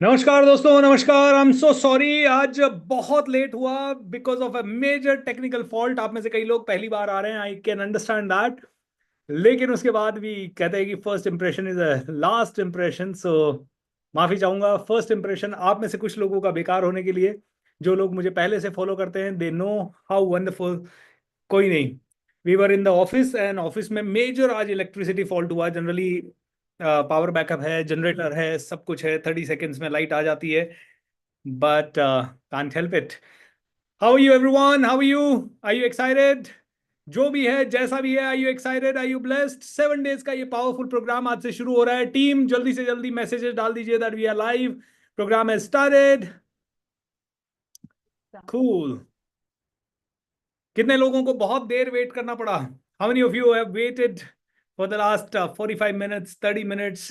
नमस्कार दोस्तों, नमस्कार। आई एम सो सॉरी, आज बहुत लेट हुआ because of a major technical fault. आप में से कई लोग पहली बार आ रहे हैं, आई कैन अंडरस्टैंड दैट। लेकिन उसके बाद भी कहते हैं कि first impression is a last impression. So माफी चाहूंगा फर्स्ट इंप्रेशन आप में से कुछ लोगों का बेकार होने के लिए। जो लोग मुझे पहले से फॉलो करते हैं दे नो हाउ वंडरफुल। कोई नहीं, we were in the office and office में मेजर आज इलेक्ट्रिसिटी फॉल्ट हुआ। जनरली पावर बैकअप है, जनरेटर है, सब कुछ है, 30 सेकेंड्स में लाइट आ जाती है। But can't help it. How are you everyone? How are you? Are you excited? जो भी है, जैसा भी है, are you excited? Are you blessed? 7 days का ये पावरफुल प्रोग्राम आज से शुरू हो रहा है। टीम जल्दी से जल्दी मैसेजेस डाल दीजिए that we are live, program has started. Cool. कितने लोगों को बहुत देर वेट करना पड़ा? How many of you have waited for the last 45 minutes, 30 minutes?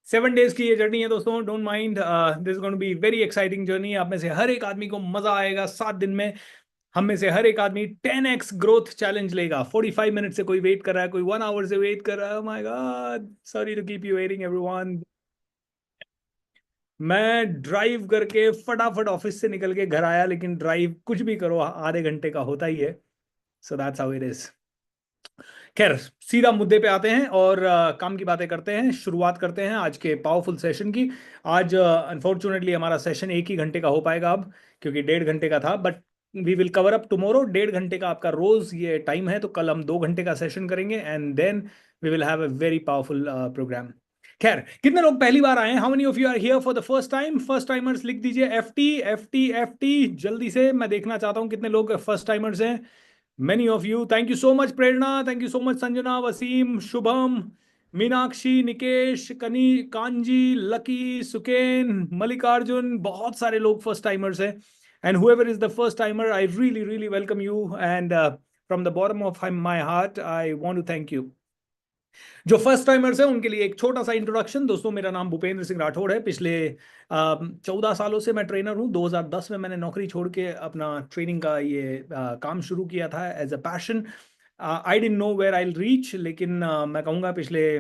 7 days की ये जर्नी है दोस्तों, don't mind. This is going to be very exciting journey. आप में से हर एक आदमी को मजा आएगा 7 दिन में। हम में से हर एक आदमी 10x ग्रोथ चैलेंज लेगा। 45 मिनट से कोई वेट कर रहा है, कोई 1 आवर से वेट कर रहा है। My god, sorry to keep you waiting everyone. मैं ड्राइव करके फटाफट ऑफिस से निकल के घर आया, लेकिन ड्राइव कुछ भी करो आधे घंटे का होता ही है। So that's how it is. खैर, सीधा मुद्दे पे आते हैं और काम की बातें करते हैं। शुरुआत करते हैं आज के पावरफुल सेशन की। आज अनफॉर्चुनेटली हमारा सेशन 1 ही घंटे का हो पाएगा अब, क्योंकि 1.5 घंटे का था। But we will cover up tomorrow. 1.5 घंटे का आपका रोज ये टाइम है, तो कल हम 2 घंटे का सेशन करेंगे and then we will have a very powerful program. खैर, कितने लोग पहली बार आए हैं? How many of you are here for the first time? First timers लिख दीजिए FT FT FT जल्दी से। मैं देखना चाहता हूँ कितने लोग फर्स्ट टाइमर्स हैं। Many of you. Thank you so much, Prerna. Thank you so much, Sanjana, Wasim, Shubham, Meenakshi, Nikesh, Kani, Kanji, Lucky, Suken, Malikarjun. बहुत सारे लोग फर्स्ट टाइमर्स हैं। And whoever is the first timer, I really, really welcome you. And from the bottom of my heart, I want to thank you. जो first timers हैं उनके लिए एक छोटा सा इंट्रोडक्शन। दोस्तों, मेरा नाम भूपेंद्र सिंह राठौड़ है। पिछले 14 सालों से मैं ट्रेनर हूँ। 2010 में मैंने नौकरी छोड़ के अपना ट्रेनिंग का ये काम शुरू किया था as a passion. I didn't know where I reach, लेकिन मैं कहूँगा पिछले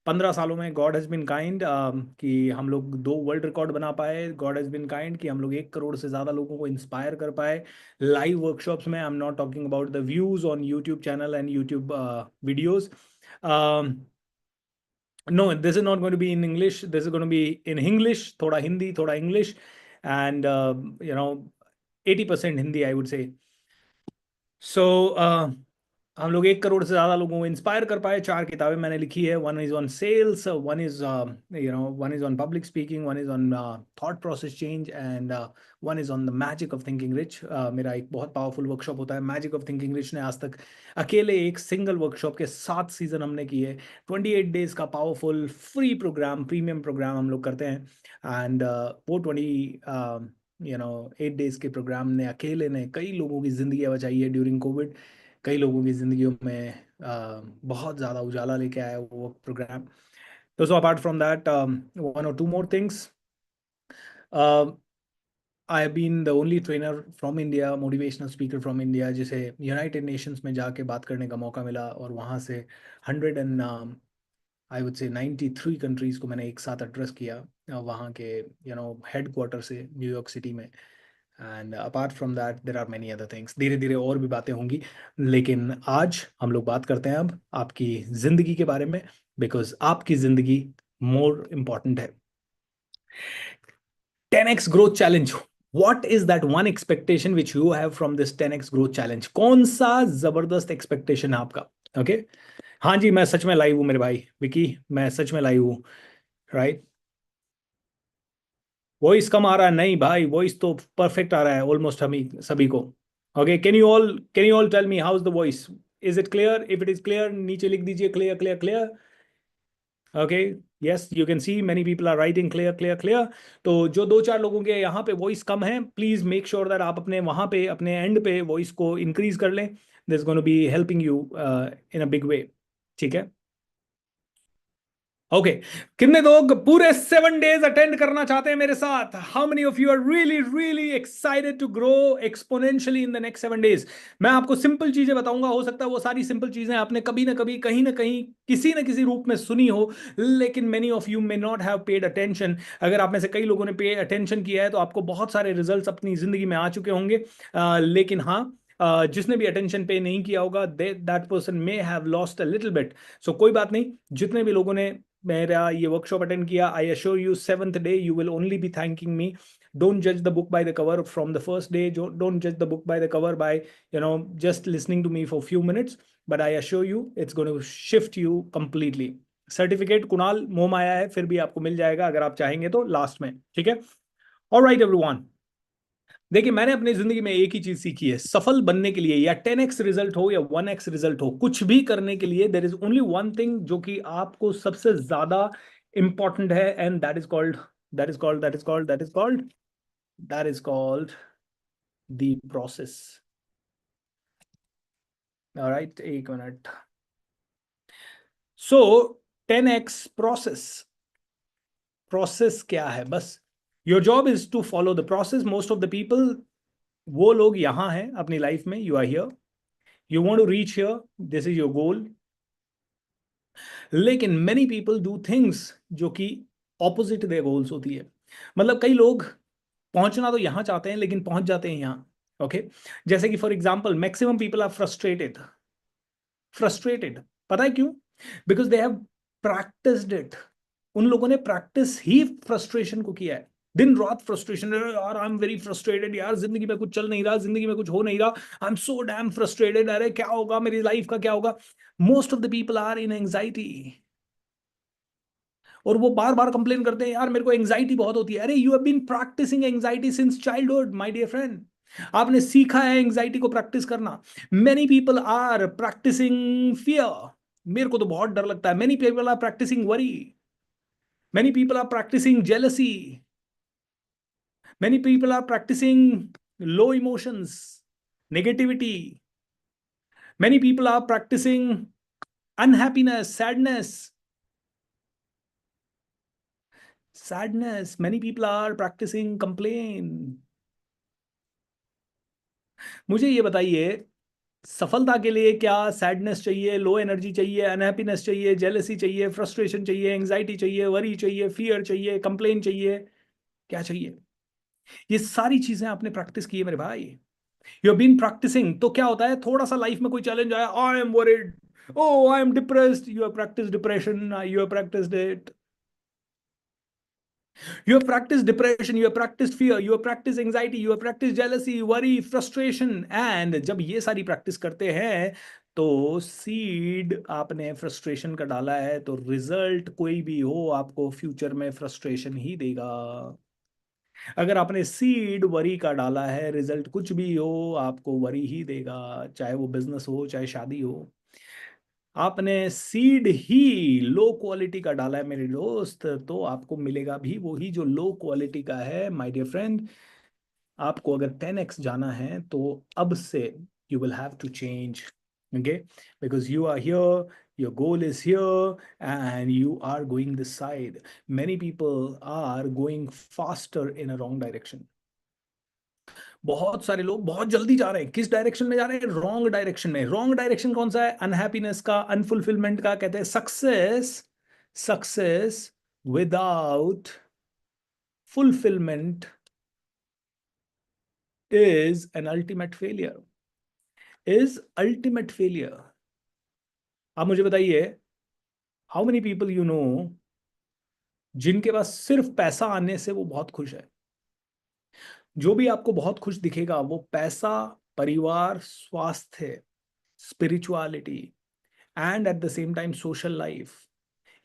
15 सालों में गॉड हैज़ बिन काइंड कि हम लोग 2 वर्ल्ड रिकॉर्ड बना पाए। गॉड हैज़ बिन काइंड कि हम लोग 1 करोड़ से ज़्यादा लोगों को इंस्पायर कर पाए लाइव वर्कशॉप्स में। I am not talking about the views on YouTube channel and YouTube videos. No, this is not going to be in English. This is going to be in English, thoda Hindi, thoda English, and 80% Hindi, I would say. So हम लोग 1 करोड़ से ज़्यादा लोगों को inspire कर पाए। 4 किताबें मैंने लिखी है। One is on sales, one is on public speaking, one is on thought process change, and one is on the magic of thinking rich. मेरा एक बहुत पावरफुल वर्कशॉप होता है मैजिक ऑफ थिंकिंग रिच। ने आज तक अकेले एक सिंगल वर्कशॉप के 7 सीजन हमने किए। 28 डेज का powerful free program, premium program हम लोग करते हैं। एंड वो 8 डेज के प्रोग्राम ने अकेले ने कई लोगों की ज़िंदगी बचाई है ड्यूरिंग कोविड। कई लोगों की ज़िंदगियों में बहुत ज़्यादा उजाला लेके आया वो प्रोग्राम। तो so apart from that, 1 or 2 more things. I have been the only trainer from India, motivational speaker from India, जिसे यूनाइटेड नेशंस में जाके बात करने का मौका मिला, और वहाँ से 100 एंड आई वुड से 93 कंट्रीज़ को मैंने एक साथ एड्रेस किया, वहाँ के हेड क्वार्टर से न्यूयॉर्क सिटी में। And apart from that there are many other things. धीरे धीरे और भी बातें होंगी, लेकिन आज हम लोग बात करते हैं अब आपकी ज़िंदगी के बारे में, बिकॉज आपकी ज़िंदगी मोर इम्पॉर्टेंट है। 10x growth challenge, what is that one expectation which you have from this 10x growth challenge? कौन सा जबरदस्त एक्सपेक्टेशन है आपका? ओके हाँ जी, मैं सच में लाइव हूँ मेरे भाई विकी, मैं सच में लाइव हूँ। राइट, वॉइस कम आ रहा है? नहीं भाई, वॉइस तो परफेक्ट आ रहा है ऑलमोस्ट हमी सभी को। Okay, can you all tell me how is the voice? Is it clear? If it is clear नीचे लिख दीजिए clear clear clear. Okay, yes, you can see many people are writing clear clear clear. तो जो 2-4 लोगों के यहाँ पे voice कम है, प्लीज मेक श्योर दैट आप अपने वहाँ पे अपने एंड पे वॉइस को इंक्रीज कर लें। This gonna be helping you in a big way. ठीक है, ओके कितने लोग पूरे 7 डेज अटेंड करना चाहते हैं मेरे साथ? How many of you are really really excited to grow exponentially in the next 7 days? मैं आपको सिंपल चीजें बताऊंगा, हो सकता है वो सारी सिंपल चीजें आपने कभी ना कहीं किसी न किसी रूप में सुनी हो, लेकिन many of you may not have paid attention. अगर आप में से कई लोगों ने पे अटेंशन किया है तो आपको बहुत सारे रिजल्ट्स अपनी जिंदगी में आ चुके होंगे। लेकिन हाँ, जिसने भी अटेंशन पे नहीं किया होगा that person may have lost a little bit. So कोई बात नहीं, जितने भी लोगों ने मेरा ये वर्कशॉप अटेंड किया, I assure you 7th day you will only B thanking me. Don't जज the book by the cover from the first day, don't जज the book by the cover by just listening to me for few minutes, but I assure you it's going to shift you completely. Certificate Kunal मोम आया है, फिर भी आपको मिल जाएगा अगर आप चाहेंगे तो लास्ट में, ठीक है? ऑलराइट एवरीवन, देखिए मैंने अपनी जिंदगी में एक ही चीज सीखी है, सफल बनने के लिए या 10x रिजल्ट हो या 1x रिजल्ट हो, कुछ भी करने के लिए there is only one thing जो कि आपको सबसे ज्यादा इंपॉर्टेंट है, and that is called the process. Alright, एक minute. So 10x process, process क्या है? बस your job is to follow the process. Most of the people, वो लोग यहाँ हैं अपनी लाइफ में, you are here, you want to reach here, this is your goal, लेकिन many people do things जो कि opposite their goals होती है। मतलब कई लोग पहुंचना तो यहां चाहते हैं लेकिन पहुंच जाते हैं यहाँ। ओके, जैसे कि for example maximum people are frustrated. Frustrated पता है क्यों? Because they have practised it. उन लोगों ने प्रैक्टिस ही फ्रस्ट्रेशन को किया है। दिन रात फ्रस्ट्रेशन, यार आई एम वेरी फ्रस्ट्रेटेड, यार जिंदगी में कुछ चल नहीं रहा, जिंदगी में कुछ हो नहीं रहा, I am so damn frustrated, अरे क्या होगा मेरी लाइफ का, क्या होगा? Most of the people are in anxiety, और वो बार बार कंप्लेन करते हैं, यार मेरे को एंजाइटी बहुत होती है। अरे you have been practicing anxiety since childhood my dear friend. आपने सीखा है एंजाइटी को प्रैक्टिस करना। Many people are practicing fear, मेरे को तो बहुत डर लगता है। Many people are practicing worry, many people are practicing jealousy, many people are practicing low emotions, negativity, many people are practicing unhappiness, sadness, many people are practicing complain. मुझे ये बताइए, सफलता के लिए क्या सैडनेस चाहिए, लो एनर्जी चाहिए, unhappiness चाहिए, जेलसी चाहिए, फ्रस्ट्रेशन चाहिए, एंग्जाइटी चाहिए, वरी चाहिए, फियर चाहिए, कंप्लेन चाहिए? क्या चाहिए? ये सारी चीजें आपने प्रैक्टिस की है मेरे भाई। You have been practicing. तो क्या होता है, थोड़ा सा लाइफ में कोई चैलेंज आया, I am worried, oh I am depressed, you have practice depression, you have practised it, you have practiced depression, you have practiced fear, you have practiced anxiety, you have practiced jealousy, worry, frustration, and जब ये सारी practice करते हैं तो seed आपने frustration का डाला है, तो रिजल्ट कोई भी हो आपको फ्यूचर में फ्रस्ट्रेशन ही देगा। अगर आपने सीड वरी का डाला है, रिजल्ट कुछ भी हो आपको वरी ही देगा, चाहे वो बिजनेस हो चाहे शादी हो। आपने सीड ही लो क्वालिटी का डाला है मेरे दोस्त, तो आपको मिलेगा भी वही जो लो क्वालिटी का है माय डियर फ्रेंड। आपको अगर 10x जाना है तो अब से you will have to change, okay? Because you are here, your goal is here and you are going this side. Many people are going faster in a wrong direction. बहुत सारे लोग बहुत जल्दी जा रहे हैं, किस डायरेक्शन में जा रहे हैं? रॉन्ग डायरेक्शन में। रॉन्ग डायरेक्शन कौन सा है? अनहैप्पीनेस का, अनफुलफिलमेंट का। कहते हैं success, success without fulfilment is an ultimate failure, is ultimate failure. आप मुझे बताइए, how many people you know जिनके पास सिर्फ पैसा आने से वो बहुत खुश है? जो भी आपको बहुत खुश दिखेगा वो पैसा, परिवार, स्वास्थ्य, spirituality and at the same time social life,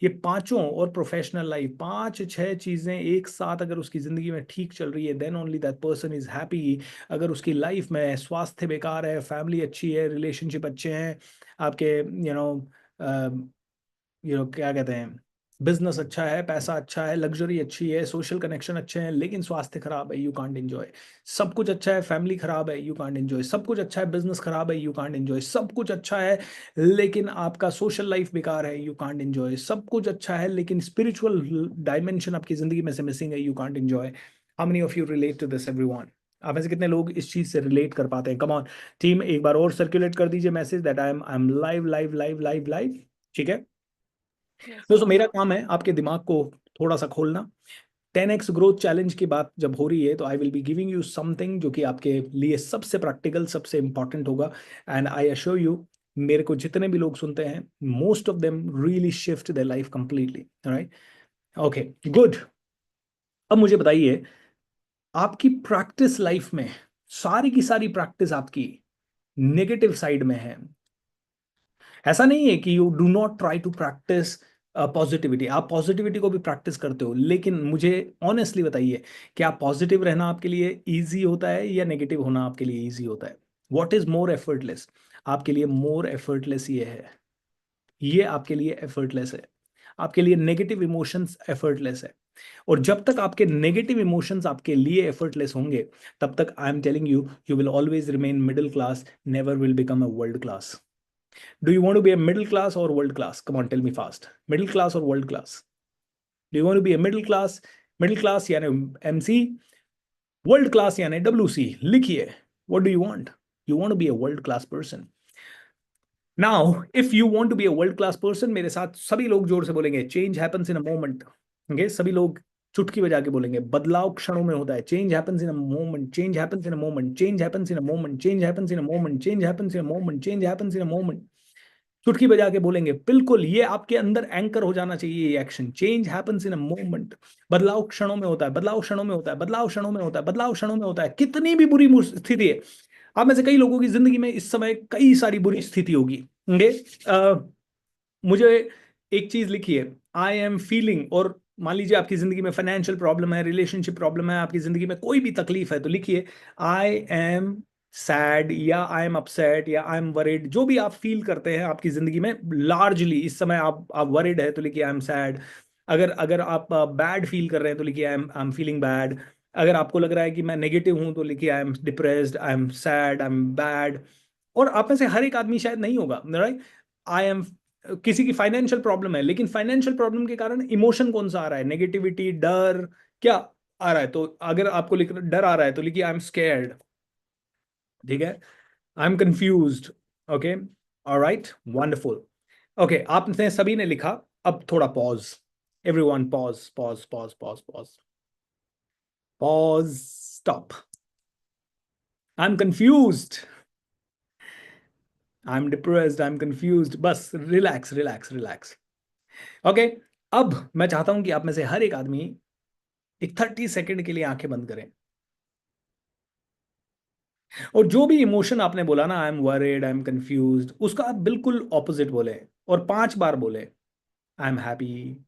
ये पांचों, और प्रोफेशनल लाइफ, पांच छह चीजें एक साथ अगर उसकी जिंदगी में ठीक चल रही है, then only that person is happy. अगर उसकी लाइफ में स्वास्थ्य बेकार है, फैमिली अच्छी है, रिलेशनशिप अच्छे हैं, आपके यू नो क्या कहते हैं, बिजनेस अच्छा है, पैसा अच्छा है, लग्जरी अच्छी है, सोशल कनेक्शन अच्छे हैं, लेकिन स्वास्थ्य खराब है, यू कांट एंजॉय। सब कुछ अच्छा है, फैमिली खराब है, यू कांट एंजॉय। सब कुछ अच्छा है, बिजनेस खराब है, यू कांट एंजॉय। सब कुछ अच्छा है लेकिन आपका सोशल लाइफ बेकार है, यू कांट एंजॉय। सब कुछ अच्छा है लेकिन स्पिरिचुअल डायमेंशन आपकी जिंदगी में से मिसिंग है, you can't enjoy. How many of you relate to this everyone? आप में से कितने लोग इस चीज से रिलेट कर पाते हैं? कम ऑन टीम, एक बार और सर्कुलेट कर दीजिए message that I am live live live live live. ठीक है दोस्तों, मेरा काम है आपके दिमाग को थोड़ा सा खोलना। 10x ग्रोथ चैलेंज की बात जब हो रही है तो आई will be giving you something जो कि आपके लिए सबसे प्रैक्टिकल, सबसे इंपॉर्टेंट होगा। एंड आई अश्योर यू, मेरे को जितने भी लोग सुनते हैं, most of them really shift their life completely. Right, okay, good. अब मुझे बताइए, आपकी प्रैक्टिस लाइफ में सारी की सारी प्रैक्टिस आपकी नेगेटिव साइड में है। ऐसा नहीं है कि you do not try to practice positivity, आप पॉजिटिविटी को भी प्रैक्टिस करते हो, लेकिन मुझे ऑनेस्टली बताइए, क्या पॉजिटिव रहना आपके लिए इजी होता है या नेगेटिव होना आपके लिए इजी होता है? What is more effortless? आपके लिए मोर एफर्टलेस ये है, ये आपके लिए एफर्टलेस है। आपके लिए नेगेटिव इमोशंस एफर्टलेस है। और जब तक आपके नेगेटिव इमोशंस आपके लिए एफर्टलेस होंगे, तब तक I am telling you, you will always remain middle class, never will become a world class. Do you want to be a middle class or world class? Come on, tell me fast. Middle class or world class? Do you want to be a middle class? Middle class यानी MC, world class यानी WC। लिखिए, what do you want? You want to be a world class person. Now, if you want to be a world class person, मेरे साथ सभी लोग जोर से बोलेंगे, change happens in a moment. Okay? सभी लोग चुटकी बजा के बोलेंगे, बदलाव क्षणों में होता है। Change happens in a moment. Change happens in a moment. Change happens in a moment. Change happens in a moment. Change happens in a moment. Change happens in a moment. चुटकी बजा के बोलेंगे, बिल्कुल ये आपके अंदर एंकर हो जाना चाहिए ये action. Change happens in a moment. बदलाव क्षणों में होता है, बदलाव क्षणों में होता है, बदलाव क्षणों में होता है, बदलाव क्षणों में होता है। कितनी भी बुरी स्थिति है, आप में से कई लोगों की जिंदगी में इस समय कई सारी बुरी स्थिति होगी। होंगे, मुझे एक चीज लिखिए, आई एम फीलिंग। और मान लीजिए आपकी जिंदगी में फाइनेंशियल प्रॉब्लम है, रिलेशनशिप प्रॉब्लम है, आपकी जिंदगी में कोई भी तकलीफ है, तो लिखिए आई एम सैड या आई एम अपसेट या आई एम वरिड। जो भी आप फील करते हैं आपकी जिंदगी में लार्जली इस समय, आप वरिड है तो लिखिए आई एम सैड। अगर अगर आप बैड फील कर रहे हैं तो लिखिए आई एम फीलिंग बैड। अगर आपको लग रहा है कि मैं नेगेटिव हूं तो लिखिए आई am depressed, I am sad, I am bad. और आप में से हर एक आदमी शायद नहीं होगा, राइट? आई एम, किसी की फाइनेंशियल प्रॉब्लम है, लेकिन फाइनेंशियल प्रॉब्लम के कारण इमोशन कौन सा आ रहा है? नेगेटिविटी, डर, क्या आ रहा है? तो अगर आपको लिख डर आ रहा है तो लिखिए आई एम स्केर्ड। ठीक है, I am confused. Okay, alright, wonderful. Okay, आपने सभी ने लिखा। अब थोड़ा pause, everyone pause pause pause pause pause pause, stop. I am confused, I am depressed, I am confused. बस रिलैक्स रिलैक्स रिलैक्स। ओके, अब मैं चाहता हूं कि आप में से हर एक आदमी एक 30 सेकेंड के लिए आंखें बंद करें, और जो भी इमोशन आपने बोला ना, आई am worried, I am confuse, उसका आप बिल्कुल ऑपोजिट बोले और 5 बार बोले आई एम हैप्पी।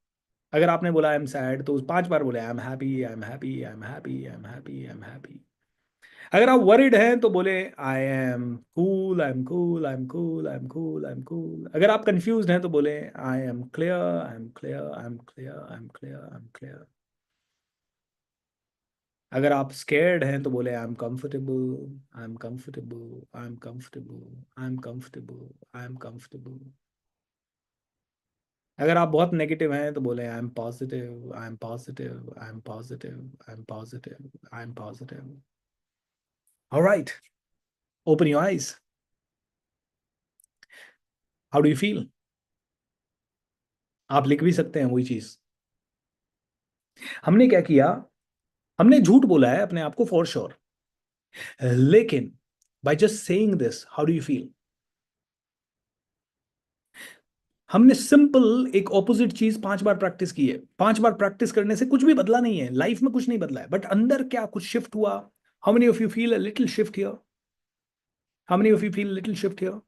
अगर आपने बोला आई एम सैड तो 5 बार बोले I am happy, I am happy, I am happy, I am happy, I am happy. अगर आप वरीड हैं तो बोले I am cool, I am cool, I am cool, I am cool, I am cool. अगर आप confuse हैं तो बोले I am clear, I am clear, I am clear, I am clear, I am clear. अगर आप scared हैं तो बोले I am comfortable, I am comfortable, I am comfortable, I am comfortable, I am comfortable. अगर आप बहुत negative हैं तो बोले I am positive, I am positive, I am positive, I am positive, I am positive. Alright, open your eyes. How do you feel? आप लिख भी सकते हैं वही चीज। हमने क्या किया, हमने झूठ बोला है अपने आप को फॉर श्योर, लेकिन by just saying this, how do you feel? हमने सिंपल एक ऑपोजिट चीज 5 बार प्रैक्टिस की है। 5 बार प्रैक्टिस करने से कुछ भी बदला नहीं है, लाइफ में कुछ नहीं बदला है, बट अंदर क्या कुछ शिफ्ट हुआ? How many of you feel a little shift here? How many of you feel little shift here?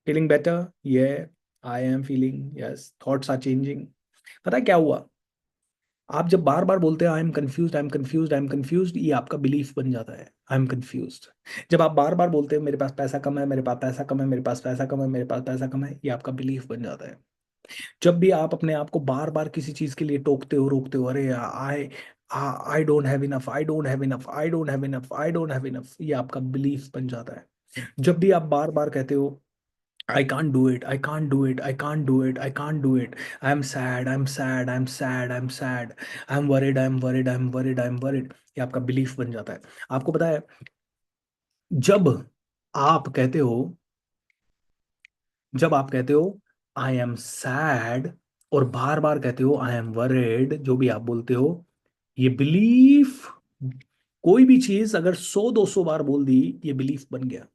Feeling better? ये I am feeling, yes, thoughts are changing. पता है क्या हुआ? आप जब बार बार बोलते हैं I am confuse, I am confuse, I am confuse, ये आपका बिलीफ बन जाता है। I am confused. जब आप बार बार बोलते हो मेरे पास पैसा कम है, मेरे पास पैसा कम है, मेरे पास पैसा कम है, मेरे पास पैसा कम है, ये आपका बिलीफ बन जाता है। जब भी आप अपने आप को बार बार किसी चीज के लिए टोकते हो, रोकते हो, अरे I I don't have enough, I don't have enough, I don't have enough, I don't have enough, ये आपका बिलीफ बन जाता है। जब भी आप बार बार कहते हो I can't do it, I can't do it, I can't do it, I can't do it, I'm sad, I'm sad, I'm sad, I'm sad, I'm worried, I'm worried, I'm worried, I'm worried, ये आपका belief बन जाता है। आपको पता है, जब आप कहते हो जब आप कहते हो आई एम सैड और बार बार कहते हो आई एम वरिड, जो भी आप बोलते हो, ये बिलीफ, कोई भी चीज अगर 100-200 बार बोल दी, ये बिलीफ बन गया।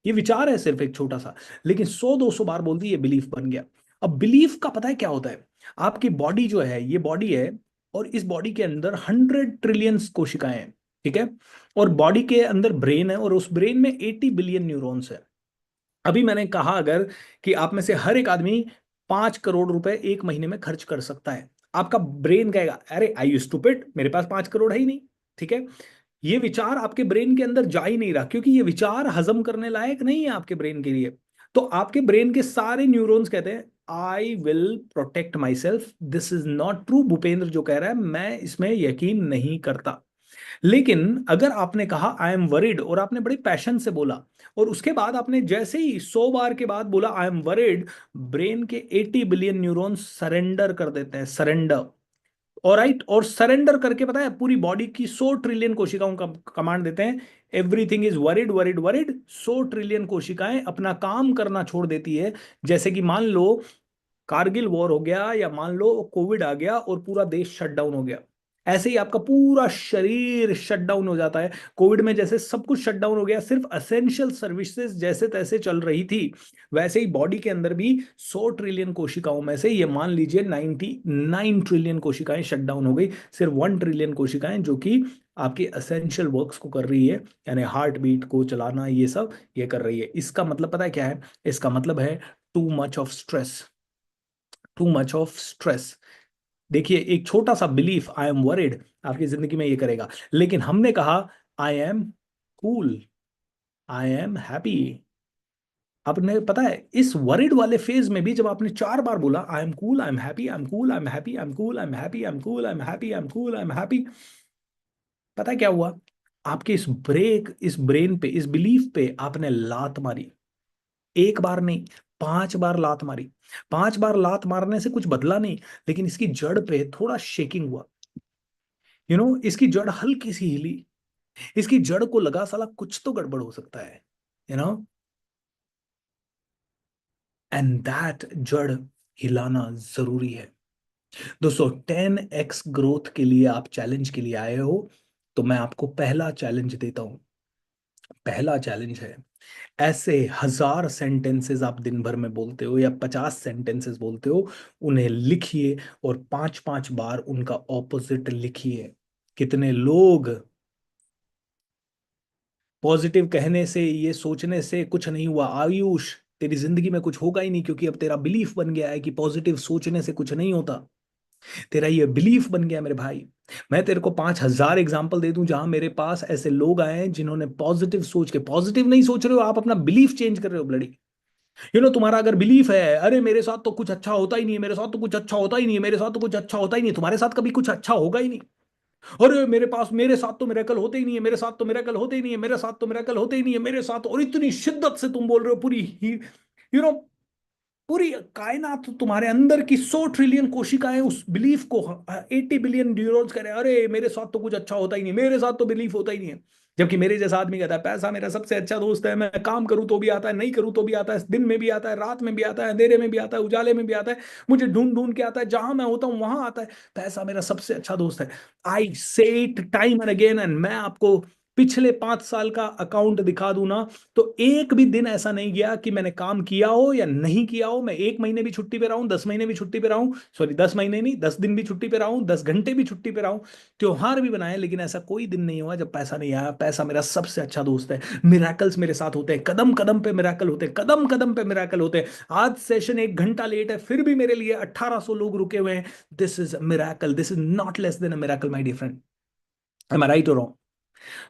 ये विचार है सिर्फ एक छोटा सा, लेकिन 100-200 बार बोल दी, ये बिलीफ बन गया। अब बिलीफ का पता है क्या होता है? आपकी बॉडी जो है, ये बॉडी है, और इस बॉडी के अंदर 100 ट्रिलियन कोशिकाएं हैं, ठीक है? और बॉडी के अंदर ब्रेन है, और उस ब्रेन में 80 बिलियन न्यूरॉन्स है। अभी मैंने कहा अगर कि आप में से हर एक आदमी 5 करोड़ रुपए एक महीने में खर्च कर सकता है, आपका ब्रेन कहेगा अरे आई यू स्टूपिड, मेरे पास 5 करोड़ है ही नहीं। ठीक है? ये विचार आपके ब्रेन के अंदर जा ही नहीं रहा, क्योंकि ये विचार हजम करने लायक नहीं है आपके ब्रेन के लिए। तो आपके ब्रेन के सारे न्यूरॉन्स कहते हैं I will protect my self, this is not true. Bhupendra जो कह रहा है मैं इसमें यकीन नहीं करता। लेकिन अगर आपने कहा आई एम वरिड, और आपने बड़े पैशन से बोला, और उसके बाद आपने जैसे ही 100 बार के बाद बोला आई एम वरिड, ब्रेन के 80 बिलियन न्यूरॉन्स सरेंडर कर देते हैं, सरेंडर। और राइट, और सरेंडर करके पता है पूरी बॉडी की 100 ट्रिलियन कोशिकाओं का कमांड देते हैं, everything is worried worried worried. 100 trillion कोशिकाएं अपना काम करना छोड़ देती है। जैसे कि मान लो कारगिल वॉर हो गया, या मान लो कोविड आ गया और पूरा देश शट डाउन हो गया, ऐसे ही आपका पूरा शरीर शट डाउन हो जाता है। कोविड में जैसे सब कुछ शट डाउन हो गया, सिर्फ असेंशियल सर्विसेज जैसे तैसे चल रही थी, वैसे ही बॉडी के अंदर भी 100 ट्रिलियन कोशिकाओं में से ये मान लीजिए 99 ट्रिलियन कोशिकाएं शट डाउन हो गई। सिर्फ 1 ट्रिलियन कोशिकाएं जो कि आपकी असेंशियल वर्क्स को कर रही है, यानी हार्ट बीट को चलाना, ये सब ये कर रही है। इसका मतलब पता है क्या है? इसका मतलब है too much of stress, too much of stress. देखिए, एक छोटा सा बिलीफ आई एम वरिड आपकी जिंदगी में ये करेगा। लेकिन हमने कहा I am cool, I am happy. आपने पता है इस वरिड वाले फेज में भी जब आपने 4 बार बोला I am cool, I am happy, I am cool, I am happy, I am cool, I am happy, I am cool, I am happy, I am cool, I am happy, पता है क्या हुआ? आपके इस ब्रेन पे, इस belief पे आपने लात मारी। एक बार नहीं, 5 बार लात मारी। 5 बार लात मारने से कुछ बदला नहीं, लेकिन इसकी जड़ पे थोड़ा शेकिंग हुआ। इसकी जड़ हल्की सी हिली। इसकी जड़ को लगा साला कुछ तो गड़बड़ हो सकता है, यू नो एंड दैट जड़ हिलाना जरूरी है। दोस्तों, 10x ग्रोथ के लिए आप चैलेंज के लिए आए हो, तो मैं आपको पहला चैलेंज देता हूं। पहला चैलेंज है, ऐसे 1000 सेंटेंसेस आप दिन भर में बोलते हो, या 50 सेंटेंसेस बोलते हो, उन्हें लिखिए, और 5-5 बार उनका ऑपोजिट लिखिए। कितने लोग पॉजिटिव कहने से, ये सोचने से कुछ नहीं हुआ आयुष, तेरी जिंदगी में कुछ होगा ही नहीं, क्योंकि अब तेरा बिलीफ बन गया है कि पॉजिटिव सोचने से कुछ नहीं होता। तेरा ये बिलीफ बन गया मेरे भाई। मैं तेरे को 5000 एग्जाम्पल दे दूं जहां मेरे पास ऐसे लोग आए हैं जिन्होंने पॉजिटिव सोच के, पॉजिटिव नहीं सोच रहे हो आप, अपना बिलीफ चेंज कर रहे हो ब्लडी। तुम्हारा अगर बिलीफ है अरे मेरे साथ तो कुछ अच्छा होता ही नहीं है, मेरे साथ तो कुछ अच्छा होता ही नहीं है, मेरे साथ तो कुछ अच्छा होता ही नहीं है, तुम्हारे साथ कभी कुछ अच्छा होगा ही नहीं। अरे मेरे साथ तो मिरेकल होते ही नहीं है, मेरे साथ तो मिरेकल होते ही नहीं है, मेरे साथ तो मिरेकल होते ही नहीं है, मेरे साथ। और इतनी शिद्दत से तुम बोल रहे हो, पूरी यू नो पूरी कायनात तुम्हारे अंदर की 100 ट्रिलियन कोशिकाएं उस बिलीफ को, 80 बिलियन न्यूरॉन्स कह रहे हैं अरे मेरे साथ तो कुछ अच्छा होता ही नहीं, मेरे साथ तो बिलीफ होता ही नहीं है। जबकि मेरे जैसा आदमी कहता है पैसा मेरा सबसे अच्छा दोस्त है, मैं काम करूं तो भी आता है, नहीं करूं तो भी आता है, दिन में भी आता है, रात में भी आता है, अंधेरे में भी आता है, उजाले में भी आता है, मुझे ढूंढ ढूंढ के आता है, जहां मैं होता हूं वहां आता है। पैसा मेरा सबसे अच्छा दोस्त है। आई से it time and again, and मैं आपको पिछले 5 साल का अकाउंट दिखा दूं ना, तो एक भी दिन ऐसा नहीं गया कि मैंने काम किया हो या नहीं किया हो। मैं 1 महीने भी छुट्टी पे रहा हूं, 10 महीने भी छुट्टी पे रहा हूं, सॉरी 10 महीने नहीं, 10 दिन भी छुट्टी पे रहा हूं, 10 घंटे भी छुट्टी पे रहा हूं, त्योहार भी बनाए, लेकिन ऐसा कोई दिन नहीं हुआ जब पैसा नहीं आया। पैसा मेरा सबसे अच्छा दोस्त है। मिराकल्स मेरे साथ होते हैं, कदम कदम पे मिराकल होते हैं, कदम कदम पे मिराकल होते हैं। आज सेशन 1 घंटा लेट है, फिर भी मेरे लिए 1800 लोग रुके हुए हैं। This is miracle, this is not less than a miracle my dear friend. Am I right और रॉन्ग?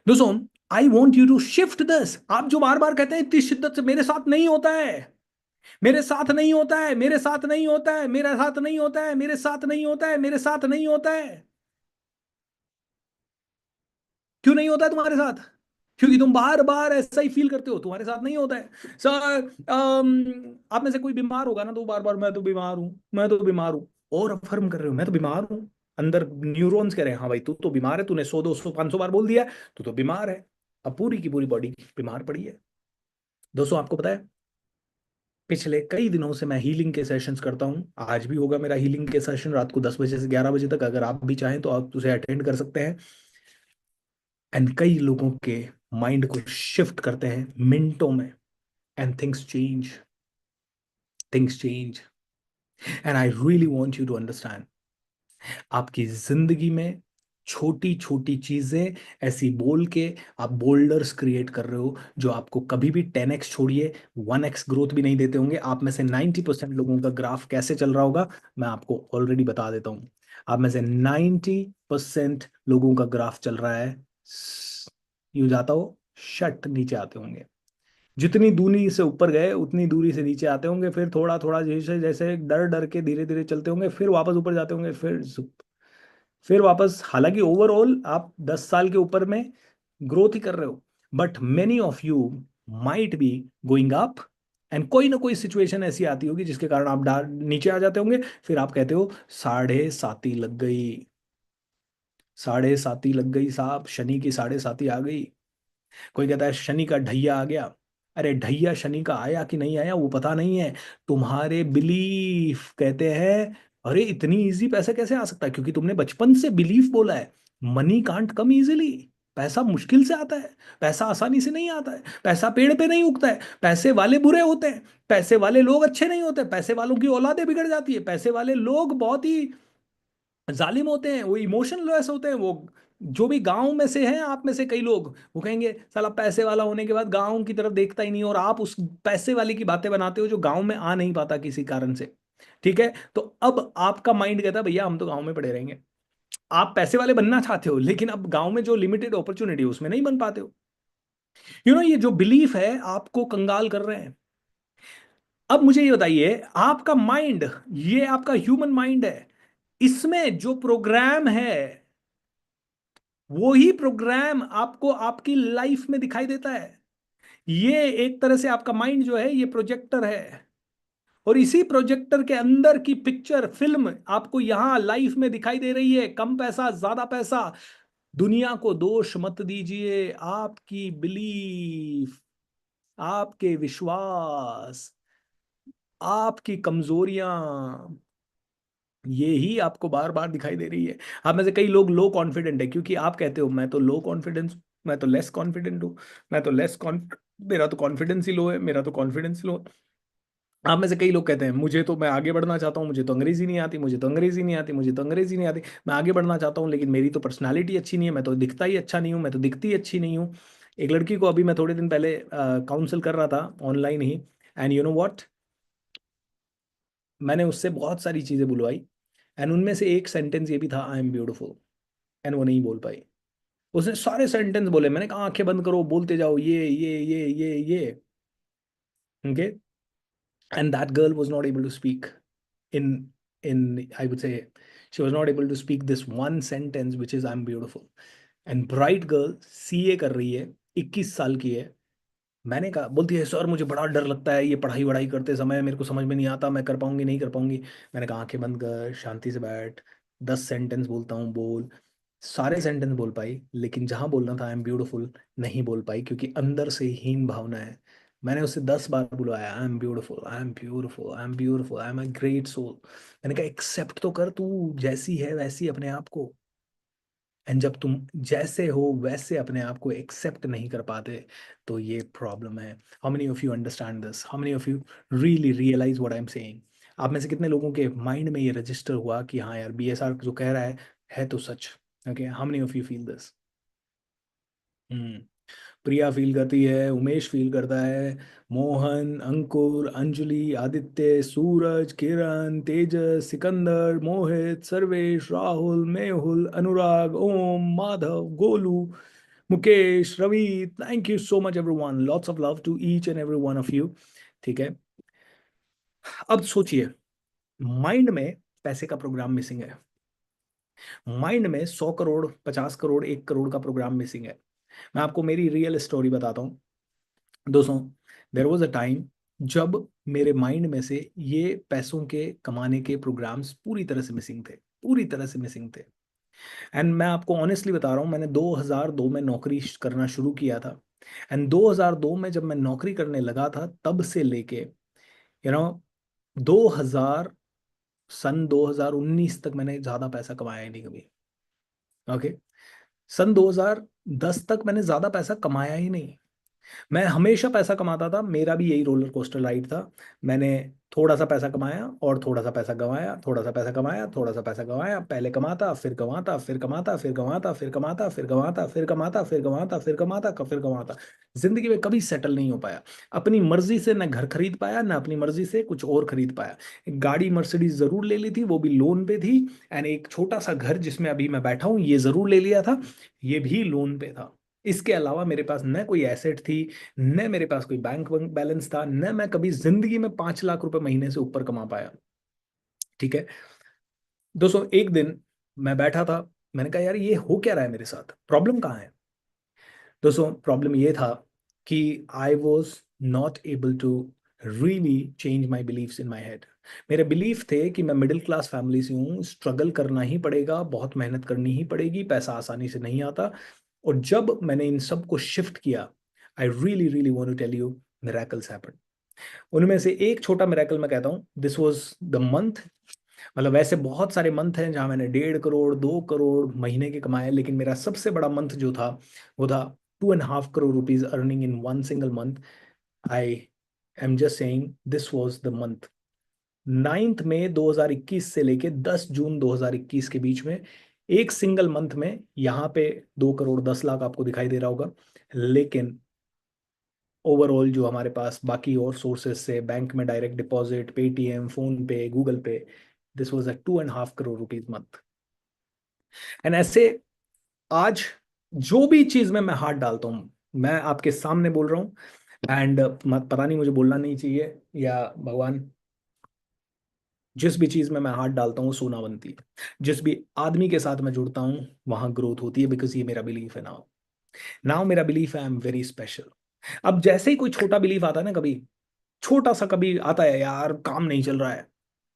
दोस्तों, I want you to shift this. आप जो बार बार कहते हैं इतनी शिद्दत से मेरे साथ नहीं होता है, मेरे साथ नहीं होता है, मेरे साथ नहीं होता है, मेरे साथ नहीं होता है, मेरे साथ नहीं होता है, मेरे साथ नहीं होता है, क्यों नहीं होता है तुम्हारे साथ? क्योंकि तुम बार बार ऐसा ही फील करते हो, तुम्हारे साथ नहीं होता है। सर, आप में से कोई बीमार होगा ना, तो बार बार मैं तो बीमार हूं, मैं तो बीमार हूं, और अफर्म कर रहे हो मैं तो बीमार हूं। अंदर न्यूरॉन्स कह रहे हैं हाँ भाई तू तो बीमार है, तूने 100 200 500 बार बोल दिया है, तू तो बीमार है। अब पूरी की पूरी बॉडी बीमार पड़ी है। दोस्तों आपको पता है, पिछले कई दिनों से मैं हीलिंग के सेशंस करता हूँ। आज भी होगा मेरा हीलिंग के सेशन रात को 10 बजे से 11 बजे तक। अगर आप भी चाहें तो आप उसे अटेंड कर सकते हैं। एंड कई लोगों के माइंड को शिफ्ट करते हैं मिनटों में। And things change and I really want you to understand. आपकी जिंदगी में छोटी छोटी चीजें ऐसी बोल के आप बोल्डर्स क्रिएट कर रहे हो, जो आपको कभी भी 10x छोड़िए 1x ग्रोथ भी नहीं देते होंगे। आप में से 90% लोगों का ग्राफ कैसे चल रहा होगा, मैं आपको ऑलरेडी बता देता हूँ। आप में से 90% लोगों का ग्राफ चल रहा है, यूं जाता हो शट नीचे आते होंगे। जितनी दूरी से ऊपर गए उतनी दूरी से नीचे आते होंगे, फिर थोड़ा थोड़ा जैसे जैसे डर डर के धीरे धीरे चलते होंगे, फिर वापस ऊपर जाते होंगे, फिर वापस। हालांकि ओवरऑल आप 10 साल के ऊपर में ग्रोथ ही कर रहे हो, but many of you might be going up. And कोई ना कोई सिचुएशन ऐसी आती होगी जिसके कारण आप नीचे आ जाते होंगे। फिर आप कहते हो 7.5 लग गई, 7.5 लग गई साहब, शनि की 7.5 आ गई। कोई कहता है शनि का ढैया आ गया। अरे ढैया शनि का आया कि नहीं आया वो पता नहीं है, तुम्हारे बिलीफ कहते हैं। अरे इतनी इजी पैसा कैसे आ सकता है? क्योंकि तुमने बचपन से बिलीफ बोला है, मनी कांट कम इजीली। पैसा मुश्किल से आता है, पैसा आसानी से नहीं आता है, पैसा पेड़ पे नहीं उगता है, पैसे वाले बुरे होते हैं, पैसे वाले लोग अच्छे नहीं होते, पैसे वालों की औलादे बिगड़ जाती है, पैसे वाले लोग बहुत ही जालिम होते हैं, वो इमोशनलेस होते हैं। वो जो भी गांव में से हैं, आप में से कई लोग वो कहेंगे साला पैसे वाला होने के बाद गांव की तरफ देखता ही नहीं, और आप उस पैसे वाले की बातें बनाते हो जो गांव में आ नहीं पाता किसी कारण से। ठीक है, तो अब आपका माइंड कहता है भैया हम तो गांव में पड़े रहेंगे। आप पैसे वाले बनना चाहते हो, लेकिन अब गांव में जो लिमिटेड अपॉर्चुनिटी है उसमें नहीं बन पाते हो। ये जो बिलीफ है आपको कंगाल कर रहे हैं। अब मुझे ये बताइए, आपका माइंड, ये आपका ह्यूमन माइंड है, इसमें जो प्रोग्राम है वो ही प्रोग्राम आपको आपकी लाइफ में दिखाई देता है। ये एक तरह से आपका माइंड जो है ये प्रोजेक्टर है, और इसी प्रोजेक्टर के अंदर की पिक्चर फिल्म आपको यहां लाइफ में दिखाई दे रही है। कम पैसा ज्यादा पैसा, दुनिया को दोष मत दीजिए, आपकी बिलीफ, आपके विश्वास, आपकी कमजोरियां, ये ही आपको बार बार दिखाई दे रही है। आप में से कई लोग लो कॉन्फिडेंट है, क्योंकि आप कहते हो मैं तो लो कॉन्फिडेंस, मैं तो लेस कॉन्फिडेंट हूँ, मैं तो लेस कॉन्फ मेरा तो कॉन्फिडेंस ही लो है, मेरा तो कॉन्फिडेंस लो। आप में से कई लोग कहते हैं मुझे तो, मैं आगे बढ़ना चाहता हूँ, मुझे तो अंग्रेजी नहीं आती, मुझे तो अंग्रेजी नहीं आती, मुझे तो अंग्रेजी नहीं आती, मैं आगे बढ़ना चाहता हूँ लेकिन मेरी तो पर्सनालिटी अच्छी नहीं है, मैं तो दिखता ही अच्छा नहीं हूँ, मैं तो दिखती ही अच्छी नहीं हूँ। एक लड़की को अभी मैं थोड़े दिन पहले काउंसल कर रहा था online he. And you know what, मैंने उससे बहुत सारी चीज़ें बुलवाई, एंड उनमें से एक सेंटेंस ये भी था, आई एम ब्यूटिफुल। एंड वो नहीं बोल पाई। उसने सारे सेंटेंस बोले, मैंने कहा आंखें बंद करो बोलते जाओ ये। Okay, and that girl was not able to speak in in I would say she was not able to speak this one sentence which is I am beautiful. And bright girl, CA कर रही है, 21 साल की है। मैंने कहा, बोलती है सर मुझे बड़ा डर लगता है ये पढ़ाई वढ़ाई करते समय, मेरे को समझ में नहीं आता, मैं कर पाऊंगी नहीं कर पाऊंगी। मैंने कहा आंखें बंद कर, शांति से बैठ, 10 सेंटेंस बोलता हूँ बोल। सारे सेंटेंस बोल पाई, लेकिन जहां बोलना था आई एम ब्यूटीफुल नहीं बोल पाई, क्योंकि अंदर से हीन भावना है। मैंने उससे 10 बार बुलवाया, I am beautiful, I am beautiful, I am beautiful, I am a great soul. मैंने कहा एक्सेप्ट तो कर तू, जैसी है वैसी अपने आप को। एंड जब तुम जैसे हो वैसे अपने आप को एक्सेप्ट नहीं कर पाते, तो ये प्रॉब्लम है। How many of you understand this? How many of you really realize what I am saying? आप में से कितने लोगों के माइंड में ये रजिस्टर हुआ कि हाँ यार बीएसआर जो कह रहा है तो सच? Okay, how many of you feel this? Hmm. Priya feel करती है, उमेश फील करता है, Mohan, Ankur, Anjali, Aditya, Suraj, Kiran, Tejas, Sikandar, Mohit, Sarvesh, Rahul, Mehul, Anurag, Om, Madhav, Golu, Mukesh, Ravi, thank you so much everyone, lots of love to each and every one of you. ठीक है, अब सोचिए, माइंड में पैसे का प्रोग्राम मिसिंग है, माइंड में 100 करोड़, 50 करोड़, 1 करोड़ का प्रोग्राम मिसिंग है। मैं आपको मेरी रियल स्टोरी बताता हूँ दोस्तों। देर वॉज अ टाइम जब मेरे माइंड में से ये पैसों के कमाने के प्रोग्राम्स पूरी तरह से मिसिंग थे, पूरी तरह से मिसिंग थे। एंड मैं आपको ऑनेस्टली बता रहा हूँ, मैंने 2002 में नौकरी करना शुरू किया था। एंड 2002 में जब मैं नौकरी करने लगा था, तब से लेके 2000 सन 2019 तक मैंने ज़्यादा पैसा कमाया ही नहीं कभी। ओके, सन 2010 तक मैंने ज़्यादा पैसा कमाया ही नहीं। मैं हमेशा पैसा कमाता था, मेरा भी यही रोलर कोस्टर राइड था। मैंने थोड़ा सा पैसा कमाया और थोड़ा सा पैसा गंवाया, थोड़ा सा पैसा कमाया, थोड़ा सा पैसा गंवाया, पहले कमाता फिर गंवाता, फिर कमाता फिर गंवाता, फिर कमाता फिर गंवाता, फिर कमाता फिर गंवाता, फिर कमाता फिर गंवाता। जिंदगी में कभी सेटल नहीं हो पाया। अपनी मर्जी से न घर खरीद पाया, न अपनी मर्जी से कुछ और खरीद पाया। एक गाड़ी मर्सिडीज जरूर ले ली थी, वो भी लोन पे थी। एंड एक छोटा सा घर जिसमें अभी मैं बैठा हूँ, ये जरूर ले लिया था, ये भी लोन पे था। इसके अलावा मेरे पास न कोई एसेट थी, न मेरे पास कोई बैंक बैलेंस था, न मैं कभी जिंदगी में 5 लाख रुपए महीने से ऊपर कमा पाया। ठीक है दोस्तों, एक दिन मैं बैठा था, मैंने कहा यार ये हो क्या रहा है मेरे साथ, प्रॉब्लम कहाँ है। दोस्तों प्रॉब्लम ये था कि I was not able to really change my beliefs in my head. मेरे बिलीफ थे कि मैं मिडिल क्लास फैमिली से हूँ, स्ट्रगल करना ही पड़ेगा, बहुत मेहनत करनी ही पड़ेगी, पैसा आसानी से नहीं आता। और जब मैंने इन सब को शिफ्ट किया, I really really want to tell you, miracles happened. उनमें से एक छोटा मिरेकल मैं कहता हूँ, दिस वाज द मंथ। मतलब वैसे बहुत सारे मंथ हैं जहां मैंने 1.5 करोड़, 2 करोड़ महीने के कमाए, लेकिन मेरा सबसे बड़ा मंथ जो था वो था 2.5 crore rupees earning in one single month. I am just saying this was the month. 9 मई 2021 से लेके 10 जून 2021 के बीच में, एक सिंगल मंथ में यहाँ पे 2 करोड़ 10 लाख आपको दिखाई दे रहा होगा। लेकिन ओवरऑल जो हमारे पास बाकी और सोर्सेस से, बैंक में डायरेक्ट डिपॉजिट, पेटीएम, फोन पे, गूगल पे, this was a 2.5 crore rupees month. And ऐसे आज जो भी चीज में मैं हाथ डालता हूँ, मैं आपके सामने बोल रहा हूँ। एंड पता नहीं मुझे बोलना नहीं चाहिए या भगवान, जिस भी चीज में मैं हाथ डालता हूँ सोना बनती है। जिस भी आदमी के साथ मैं जुड़ता हूँ वहां ग्रोथ होती है, बिकॉज ये मेरा बिलीफ है। नाउ नाउ मेरा बिलीफ है आई एम वेरी स्पेशल। अब जैसे ही कोई छोटा बिलीफ आता है ना, कभी छोटा सा कभी आता है, यार काम नहीं चल रहा है,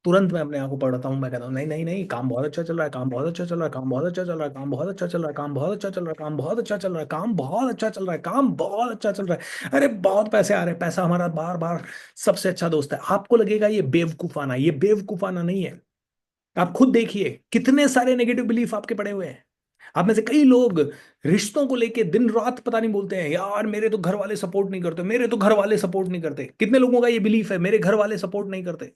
तुरंत मैं अपने आप को पढ़ता हूँ, मैं कहता हूँ नहीं नहीं नहीं, काम बहुत अच्छा चल रहा है, काम बहुत अच्छा चल रहा है, काम बहुत अच्छा चल रहा है, काम बहुत अच्छा चल रहा है, काम बहुत अच्छा चल रहा है, काम बहुत अच्छा चल रहा है, काम बहुत अच्छा चल रहा है, काम बहुत अच्छा चल रहा है। अरे बहुत पैसे आ रहे हैं, पैसा हमारा बार बार सबसे अच्छा दोस्त है। आपको लगेगा ये बेवकूफाना, ये बेवकूफाना नहीं है। आप खुद देखिए कितने सारे नेगेटिव बिलीफ आपके पड़े हुए हैं। आप में से कई लोग रिश्तों को लेके दिन रात पता नहीं बोलते हैं, यार मेरे तो घर वाले सपोर्ट नहीं करते, मेरे तो घर वाले सपोर्ट नहीं करते। कितने लोगों का ये बिलीफ है, मेरे घर वाले सपोर्ट नहीं करते।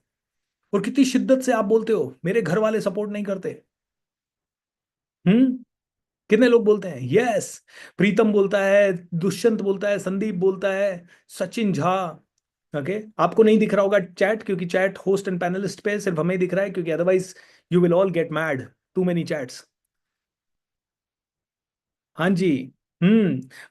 और कितनी शिद्दत से आप बोलते हो, मेरे घर वाले सपोर्ट नहीं करते। हम्म, कितने लोग बोलते हैं यस। प्रीतम बोलता है, दुष्यंत बोलता है, संदीप बोलता है, सचिन झा। ओके, आपको नहीं दिख रहा होगा चैट, क्योंकि चैट होस्ट एंड पैनलिस्ट पे सिर्फ हमें दिख रहा है, क्योंकि otherwise you will all get mad, too many chats. हाँ जी।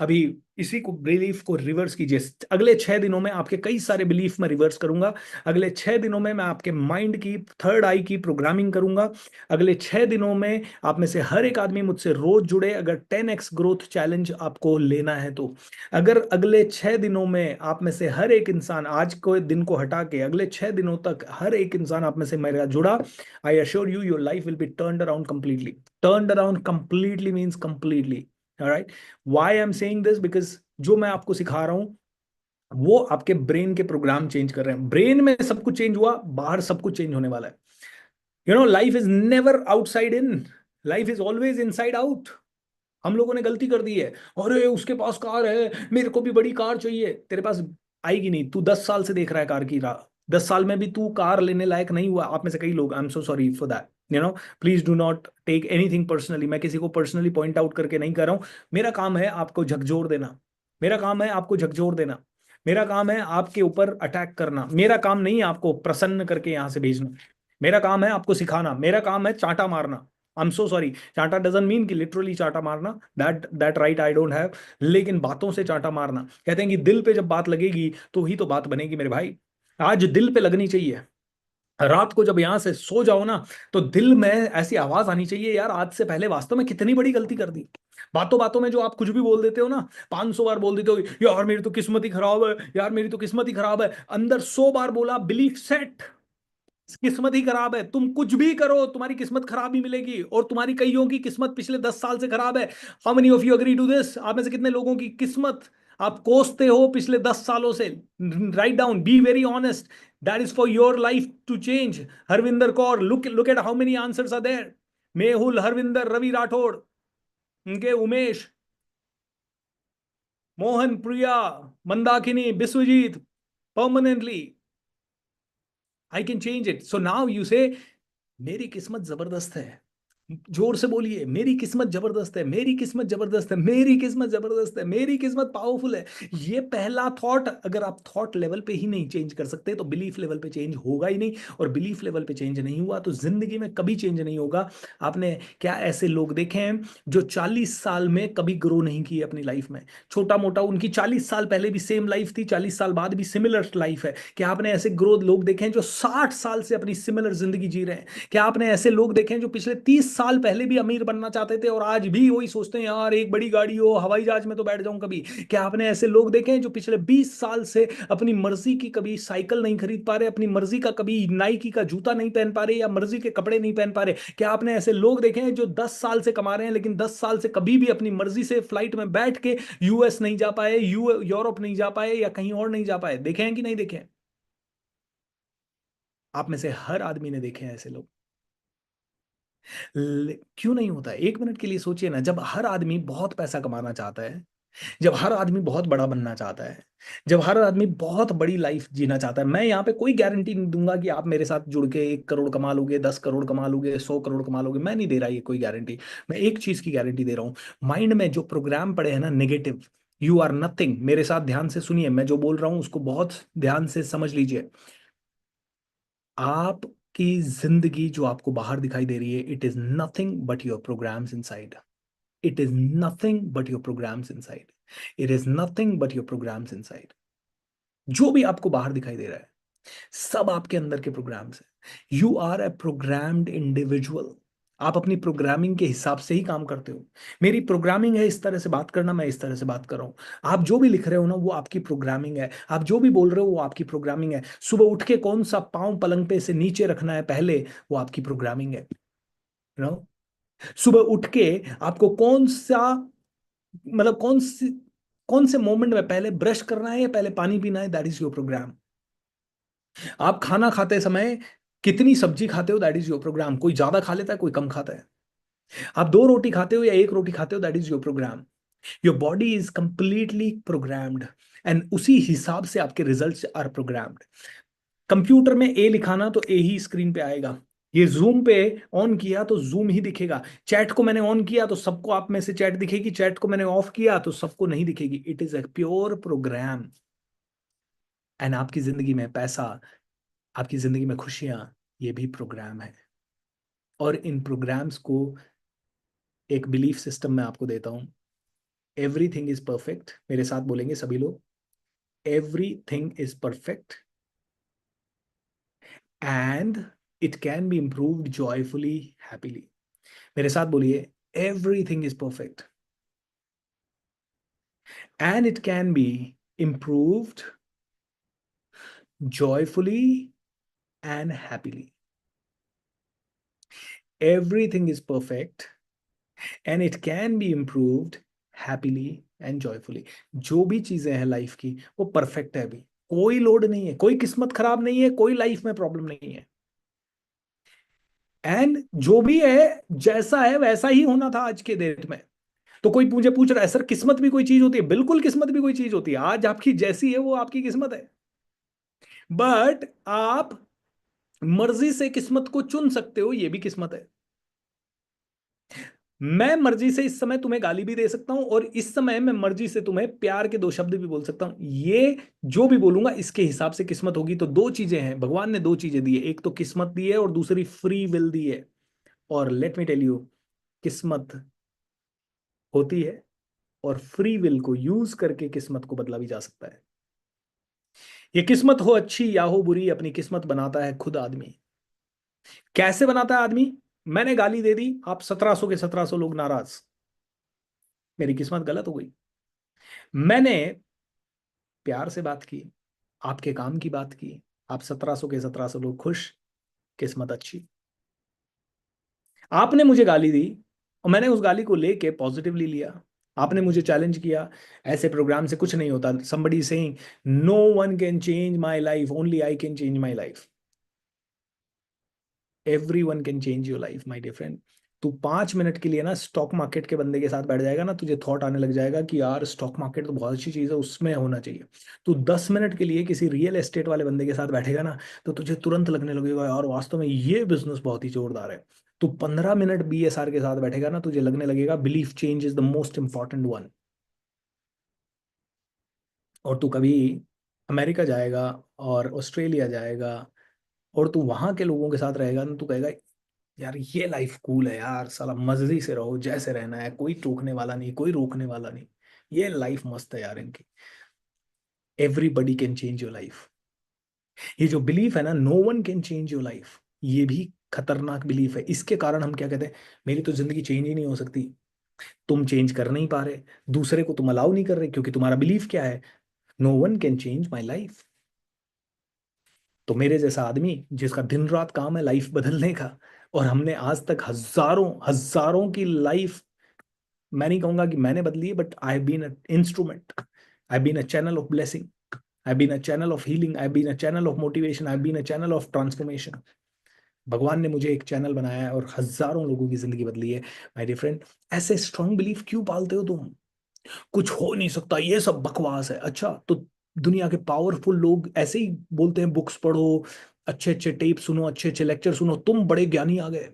अभी इसी को बिलीफ को रिवर्स कीजिए। अगले 6 दिनों में आपके कई सारे बिलीफ में रिवर्स करूंगा। अगले 6 दिनों में मैं आपके माइंड की थर्ड आई की प्रोग्रामिंग करूंगा। अगले 6 दिनों में आप में से हर एक आदमी मुझसे रोज जुड़े, अगर 10x ग्रोथ चैलेंज आपको लेना है तो। अगर अगले 6 दिनों में आप में से हर एक इंसान, आज को दिन को हटा के अगले 6 दिनों तक हर एक इंसान आप में से मेरा जुड़ा, I assure you your life will be turned around completely. Turned around completely means completely. Alright, why I am saying this, because जो मैं आपको सिखा रहा हूं वो आपके ब्रेन के प्रोग्राम चेंज कर रहे हैं। ब्रेन में सब कुछ चेंज हुआ, बाहर सब कुछ चेंज होने वाला है। Life is never outside in, life is always inside out. हम लोगों ने गलती कर दी है, अरे उसके पास कार है, मेरे को भी बड़ी कार चाहिए। तेरे पास आएगी नहीं, तू 10 साल से देख रहा है कार की राह, 10 साल में भी तू कार लेने लायक नहीं हुआ। आप में से कई लोग, I am so sorry for that, please do not take anything personally. मैं किसी को पर्सनली पॉइंट आउट करके नहीं कर रहा हूँ। मेरा काम है आपको झकझोर देना, मेरा काम है आपको झकझोर देना, मेरा काम है आपके ऊपर अटैक करना। मेरा काम नहीं है आपको प्रसन्न करके यहां से भेजना, मेरा काम है आपको सिखाना, मेरा काम है चांटा मारना। आई एम सो सॉरी, चांटा डजंट मीन कि लिटरली चांटा मारना, that right I don't have, लेकिन बातों से चांटा मारना, कहते हैं कि दिल पे जब बात लगेगी तो ही तो बात बनेगी मेरे भाई। आज दिल पे लगनी चाहिए। रात को जब यहां से सो जाओ ना, तो दिल में ऐसी आवाज आनी चाहिए, यार आज से पहले वास्तव में कितनी बड़ी गलती कर दी। बातों बातों में जो आप कुछ भी बोल देते हो ना, 500 बार बोल देते हो, यार मेरी तो किस्मत ही खराब है, यार मेरी तो किस्मत ही खराब है, अंदर 100 बार बोला, बिलीफ सेट, किस्मत ही खराब है, तुम कुछ भी करो तुम्हारी किस्मत खराब ही मिलेगी, और तुम्हारी कईयों की किस्मत पिछले 10 साल से खराब है। How many of you agree to this? आप में से कितने लोगों की किस्मत आप कोसते हो पिछले 10 सालों से? Write down, be very honest, that is for your life to change. Harvinder Kaur, look at how many answers are there. Mehul, Harvinder, Ravi Rathore, उनके Umesh, Mohan, Priya, Mandakini, Biswajit, permanently I can change it. So now you say मेरी किस्मत जबरदस्त है। जोर से बोलिए, मेरी किस्मत जबरदस्त है, मेरी किस्मत जबरदस्त है, मेरी किस्मत जबरदस्त है, मेरी किस्मत पावरफुल है। ये पहला थॉट अगर आप थॉट लेवल पे ही नहीं चेंज कर सकते तो बिलीफ लेवल पे चेंज होगा ही नहीं, और बिलीफ लेवल पे चेंज नहीं हुआ तो जिंदगी में कभी चेंज नहीं होगा। आपने क्या ऐसे लोग देखे हैं जो 40 साल में कभी ग्रो नहीं किए अपनी लाइफ में? छोटा मोटा उनकी 40 साल पहले भी सेम लाइफ थी, 40 साल बाद भी सिमिलर लाइफ है। क्या आपने ऐसे ग्रोथ लोग देखे हैं जो 60 साल से अपनी सिमिलर जिंदगी जी रहे हैं? क्या आपने ऐसे लोग देखे हैं जो पिछले 30 साल पहले भी अमीर बनना चाहते थे और आज भी वही सोचते हैं, यार एक बड़ी गाड़ी हो, हवाई जहाज में तो बैठ जाऊं कभी? क्या आपने ऐसे लोग देखे हैं जो पिछले 20 साल से अपनी मर्जी की कभी साइकिल नहीं खरीद पा रहे, अपनी मर्जी का कभी नाइकी का जूता नहीं पहन पा रहे, या मर्जी के कपड़े नहीं पहन पा रहे? क्या आपने ऐसे लोग देखे हैं जो 10 साल से कमा रहे हैं लेकिन 10 साल से कभी भी अपनी मर्जी से फ्लाइट में बैठ के यूएस नहीं जा पाए, यूरोप नहीं जा पाए, या कहीं और नहीं जा पाए? देखे हैं कि नहीं देखे हैं? आप में से हर आदमी ने देखे हैं ऐसे लोग। क्यों नहीं होता है? 1 मिनट के लिए सोचिए ना, जब हर आदमी बहुत पैसा कमाना चाहता है, जब हर आदमी बहुत बड़ा बनना चाहता है, जब हर आदमी बहुत बड़ी लाइफ जीना चाहता है, मैं यहाँ पे कोई गारंटी नहीं दूंगा कि आप मेरे साथ जुड़ के 1 करोड़ कमा लोगे, 10 करोड़ कमा लोगे, 100 करोड़ कमा लोगे, मैं नहीं दे रहा ये कोई गारंटी। मैं एक चीज की गारंटी दे रहा हूँ, माइंड में जो प्रोग्राम पड़े हैं ना नेगेटिव, यू आर नथिंग। मेरे साथ ध्यान से सुनिए, मैं जो बोल रहा हूँ उसको बहुत ध्यान से समझ लीजिए। आपकी जिंदगी जो आपको बाहर दिखाई दे रही है, it is nothing but your programs inside. It is nothing but your programs inside. It is nothing but your programs inside. जो भी आपको बाहर दिखाई दे रहा है, सब आपके अंदर के प्रोग्राम्स हैं। You are a programmed individual. आप अपनी प्रोग्रामिंग के हिसाब से ही काम करते हो। मेरी प्रोग्रामिंग है इस तरह से बात करना, मैं इस तरह से बात कर रहा हूं। आप जो भी लिख रहे हो ना, वो आपकी प्रोग्रामिंग है। आप जो भी बोल रहे हो वो आपकी प्रोग्रामिंग है। सुबह उठ के कौन सा पाँव पलंग पे से नीचे रखना है पहले, वो आपकी प्रोग्रामिंग है। यू नो, सुबह उठ के आपको कौन सा, मतलब कौन से मोमेंट में पहले ब्रश करना है या पहले पानी पीना है, दैट इज योर प्रोग्राम। आप खाना खाते समय कितनी सब्जी खाते हो, दैट इज योर प्रोग्राम। कोई ज्यादा खा लेता है, कोई कम खाता है। आप 2 रोटी खाते हो या 1 रोटी खाते हो, that is your program. Your body is completely programmed, and उसी हिसाब से आपके रिजल्ट्स आर प्रोग्राम्ड। कंप्यूटर में ए लिखाना तो ए ही स्क्रीन पे आएगा। ये जूम पे ऑन किया तो जूम ही दिखेगा। चैट को मैंने ऑन किया तो सबको आप में से चैट दिखेगी, चैट को मैंने ऑफ किया तो सबको नहीं दिखेगी। It is a pure program. And आपकी जिंदगी में पैसा, आपकी जिंदगी में खुशियां, ये भी प्रोग्राम है। और इन प्रोग्राम्स को एक बिलीफ सिस्टम में आपको देता हूं। एवरीथिंग इज परफेक्ट, मेरे साथ बोलेंगे सभी लोग, everything is perfect and it can be improved joyfully, happily. मेरे साथ बोलिए, everything is perfect and it can be improved joyfully and happily. Everything is perfect and it can be improved happily and joyfully. जो भी चीजें हैं life की, वो perfect है। अभी कोई लोड नहीं है, कोई किस्मत खराब नहीं है, कोई लाइफ में प्रॉब्लम नहीं है। एंड जो भी है, जैसा है वैसा ही होना था आज के डेट में। तो कोई मुझे पूछ रहा है, सर किस्मत भी कोई चीज होती है? बिल्कुल, किस्मत भी कोई चीज होती है। आज आपकी जैसी है वो आपकी किस्मत है। बट आप मर्जी से किस्मत को चुन सकते हो, ये भी किस्मत है। मैं मर्जी से इस समय तुम्हें गाली भी दे सकता हूं, और इस समय मैं मर्जी से तुम्हें प्यार के 2 शब्द भी बोल सकता हूं। ये जो भी बोलूंगा इसके हिसाब से किस्मत होगी। तो 2 चीजें हैं, भगवान ने 2 चीजें दी है, एक तो किस्मत दी है और दूसरी फ्री विल दी है। और लेट मी टेल यू, किस्मत होती है, और फ्री विल को यूज करके किस्मत को बदला भी जा सकता है। ये किस्मत हो अच्छी या हो बुरी, अपनी किस्मत बनाता है खुद आदमी। कैसे बनाता है आदमी? मैंने गाली दे दी, आप 1700 के 1700 लोग नाराज, मेरी किस्मत गलत हो गई। मैंने प्यार से बात की, आपके काम की बात की, आप 1700 के 1700 लोग खुश, किस्मत अच्छी। आपने मुझे गाली दी और मैंने उस गाली को लेके पॉजिटिवली लिया। आपने मुझे चैलेंज किया, ऐसे प्रोग्राम से कुछ नहीं होता। Somebody saying no one can change my life, only I can change my life. Every one can change your life my dear friend. तू 5 मिनट के लिए ना स्टॉक मार्केट के बंदे के साथ बैठ जाएगा ना, तुझे थॉट आने लग जाएगा कि यार स्टॉक मार्केट तो बहुत अच्छी चीज़ है, उसमें होना चाहिए। तू 10 मिनट के लिए किसी रियल एस्टेट वाले बंदे के साथ बैठेगा ना, तो तुझे तुरंत लगने लगेगा यार वास्तव में ये बिजनेस बहुत ही जोरदार है। तू 15 मिनट BSR के साथ बैठेगा ना, तुझे लगने लगेगा belief change is the most important one. और तू कभी अमेरिका जाएगा और ऑस्ट्रेलिया जाएगा, और तू वहां के लोगों के साथ रहेगा ना, तू कहेगा यार ये लाइफ कूल है यार, साला मजे से रहो, जैसे रहना है, कोई टोकने वाला नहीं, कोई रोकने वाला नहीं, ये लाइफ मस्त है यार इनकी। Everybody can change your life. ये जो बिलीफ है ना, no one can change your life, ये भी खतरनाक बिलीफ है। इसके कारण हम क्या कहते हैं, मेरी तो जिंदगी चेंज ही नहीं हो सकती। तुम चेंज कर नहीं पा रहे, दूसरे को तुम अलाउ नहीं कर रहे, क्योंकि तुम्हारा बिलीफ क्या है, no one can change my life. तो मेरे जैसा आदमी जिसका दिन रात काम है लाइफ बदलने का, और हमने आज तक हजारों हजारों की लाइफ, मैं नहीं कहूंगा कि मैंने बदली है, but I been a instrument, I been a channel of blessing, I been a channel of healing, I been a channel of motivation, I been a channel of transformation. भगवान ने मुझे एक चैनल बनाया है और हजारों लोगों की जिंदगी बदली है। माय डियर फ्रेंड, ऐसे स्ट्रांग बिलीफ क्यों पालते हो तुम? कुछ हो नहीं सकता, ये सब बकवास है। अच्छा, तो दुनिया के पावरफुल लोग ऐसे ही बोलते हैं, बुक्स पढ़ो, अच्छे अच्छे टेप सुनो, अच्छे अच्छे लेक्चर सुनो, तुम बड़े ज्ञानी आ गए।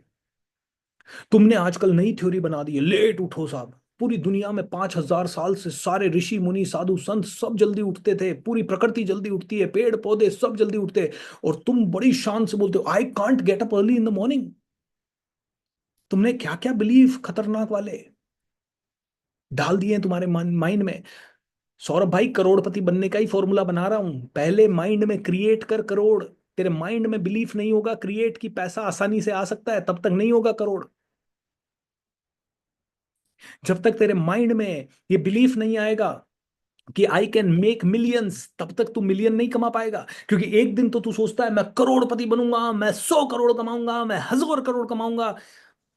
तुमने आजकल नई थ्योरी बना दी है, लेट उठो साहब। पूरी दुनिया में 5000 साल से सारे ऋषि मुनि साधु संत सब जल्दी उठते थे, पूरी प्रकृति जल्दी उठती है, पेड़ पौधे सब जल्दी उठते हैं, और तुम बड़ी शान से बोलते हो I can't get up early in the morning. तुमने क्या क्या बिलीफ खतरनाक वाले डाल दिए हैं तुम्हारे माइंड में। सौरभ भाई, करोड़पति बनने का ही फॉर्मूला बना रहा हूं, पहले माइंड में क्रिएट कर करोड़। तेरे माइंड में बिलीफ नहीं होगा क्रिएट की पैसा आसानी से आ सकता है, तब तक नहीं होगा करोड़। जब तक तेरे माइंड में ये बिलीफ नहीं आएगा कि आई कैन मेक मिलियंस, तब तक तू मिलियन नहीं कमा पाएगा। क्योंकि एक दिन तो तू सोचता है मैं करोड़पति बनूंगा, मैं 100 करोड़ कमाऊंगा, मैं 1000 करोड़ कमाऊंगा।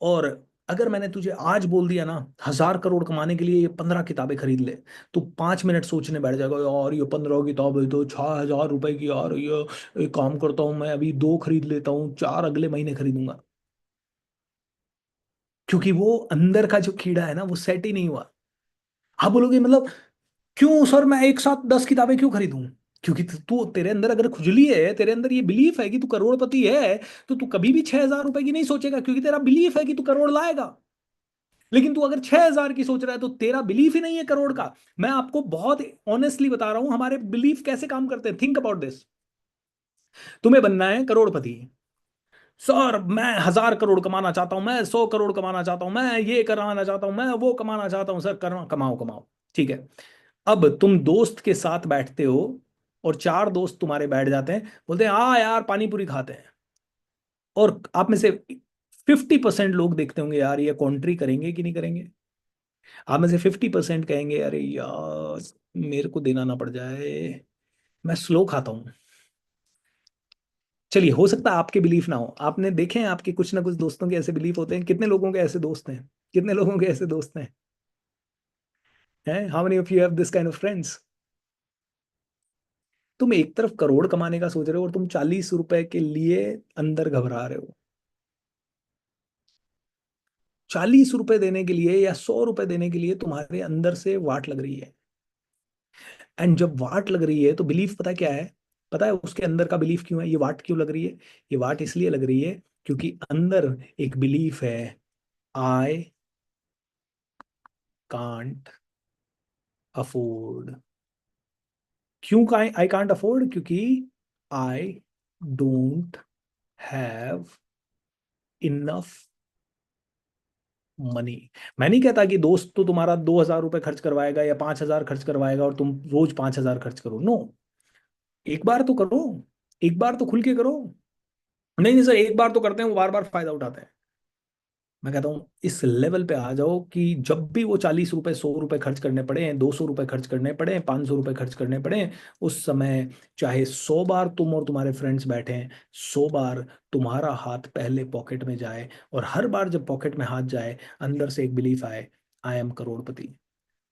और अगर मैंने तुझे आज बोल दिया ना, 1000 करोड़ कमाने के लिए ये 15 किताबें खरीद ले, तो 5 मिनट सोचने बैठ जाएगा, यार ये 15 किताबें तो 6000 रुपए की यार, ये एक काम करता हूँ मैं अभी 2 खरीद लेता हूँ, 4 अगले महीने खरीदूंगा। क्योंकि वो अंदर का जो कीड़ा है ना, वो सेट ही नहीं हुआ। आप बोलोगे मतलब क्यों सर, मैं एक साथ 10 किताबें क्यों खरीदूं? क्योंकि तू, तेरे अंदर अगर खुजली है, तेरे अंदर ये बिलीफ है कि तू करोड़पति है, तो तू कभी भी 6000 रुपए की नहीं सोचेगा, क्योंकि तेरा बिलीफ है कि तू करोड़ लाएगा। लेकिन तू अगर 6000 की सोच रहा है, तो तेरा बिलीफ ही नहीं है करोड़ का। मैं आपको बहुत ऑनेस्टली बता रहा हूं हमारे बिलीफ कैसे काम करते हैं। Think about this. तुम्हें बनना है करोड़पति, सर मैं 1000 करोड़ कमाना चाहता हूं, मैं 100 करोड़ कमाना चाहता हूं, मैं ये कराना चाहता हूं, मैं वो कमाना चाहता हूं, सर करना, कमाओ कमाओ। ठीक है। अब तुम दोस्त के साथ बैठते हो, और 4 दोस्त तुम्हारे बैठ जाते हैं, बोलते हैं हाँ यार पानी पूरी खाते हैं, और आप में से 50% लोग देखते होंगे यार ये कॉन्ट्री करेंगे कि नहीं करेंगे। आप में से 50% कहेंगे अरे यार मेरे को देना ना पड़ जाए, मैं स्लो खाता हूँ। चलिए, हो सकता है आपके बिलीफ ना हो, आपने देखे हैं आपके कुछ ना कुछ दोस्तों के ऐसे बिलीफ होते हैं। कितने लोगों के ऐसे दोस्त हैं? कितने लोगों के ऐसे दोस्त हैं? How many of you have this kind of friends? तुम एक तरफ करोड़ कमाने का सोच रहे हो, और तुम 40 रुपए के लिए अंदर घबरा रहे हो। 40 रुपए देने के लिए या 100 रुपए देने के लिए तुम्हारे अंदर से वाट लग रही है। एंड जब वाट लग रही है तो बिलीफ पता क्या है? पता है उसके अंदर का बिलीफ क्यों है, ये वाट क्यों लग रही है? ये वाट इसलिए लग रही है क्योंकि अंदर एक बिलीफ है, आई कांट अफोर्ड। क्यों का आई कांट अफोर्ड? क्योंकि I don't have enough money. मैं नहीं कहता कि दोस्त तो तुम्हारा 2,000 रुपये खर्च करवाएगा या 5,000 खर्च करवाएगा और तुम रोज 5,000 खर्च करो, नो। एक बार तो करो, एक बार तो खुल के करो। नहीं नहीं सर, एक बार तो करते हैं, वो बार बार फायदा उठाते हैं। मैं कहता हूँ इस लेवल पे आ जाओ कि जब भी वो 40 रुपए 100 रुपए खर्च करने पड़े, 200 रुपए खर्च करने पड़े, 500 रुपए खर्च करने पड़े, उस समय चाहे 100 बार तुम और तुम्हारे फ्रेंड्स बैठे हैं, 100 बार तुम्हारा हाथ पहले पॉकेट में जाए, और हर बार जब पॉकेट में हाथ जाए अंदर से एक बिलीफ आए, आई एम करोड़पति,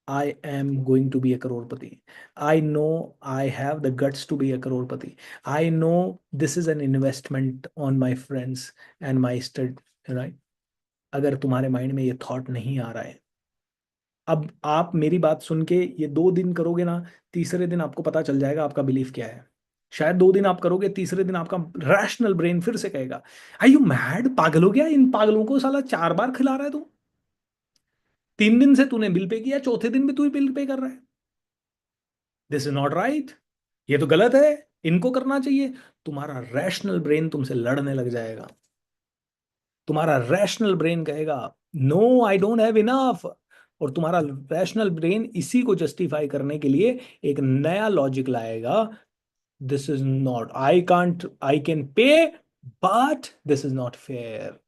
I am going to be a करोड़पति, I know I have the guts to be a करोड़पति, I know this is an investment on my friends and my stud. अगर तुम्हारे माइंड में ये thought नहीं आ रहा है, अब आप मेरी बात सुन के ये 2 दिन करोगे ना, तीसरे दिन आपको पता चल जाएगा आपका बिलीफ क्या है। शायद 2 दिन आप करोगे, तीसरे दिन आपका रैशनल ब्रेन फिर से कहेगा, आई यू मैड, पागल हो गया, इन पागलों को साला 4 बार खिला रहा है तू, 3 दिन से तूने बिल पे किया, चौथे दिन भी तू ही बिल पे कर रहा है, दिस इज नॉट राइट, ये तो गलत है, इनको करना चाहिए। तुम्हारा रैशनल ब्रेन तुमसे लड़ने लग जाएगा, तुम्हारा रैशनल ब्रेन कहेगा no I don't have enough, और तुम्हारा रैशनल ब्रेन इसी को जस्टिफाई करने के लिए एक नया लॉजिक लाएगा, this is not, I can't, I can pay but this is not fair.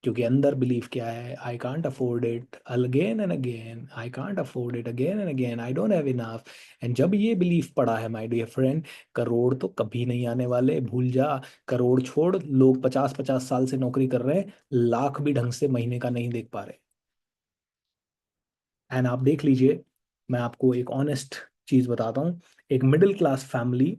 क्योंकि अंदर बिलीफ क्या है, आई can't afford it again and again, I can't afford it again and again, I don't have enough. And जब ये belief पड़ा है my dear friend, crore तो कभी नहीं आने वाले, भूल जा। करोड़ छोड़, लोग 50-50 साल से नौकरी कर रहे हैं, लाख भी ढंग से महीने का नहीं देख पा रहे। एंड आप देख लीजिए, मैं आपको एक ऑनेस्ट चीज बताता हूँ, एक मिडिल क्लास फैमिली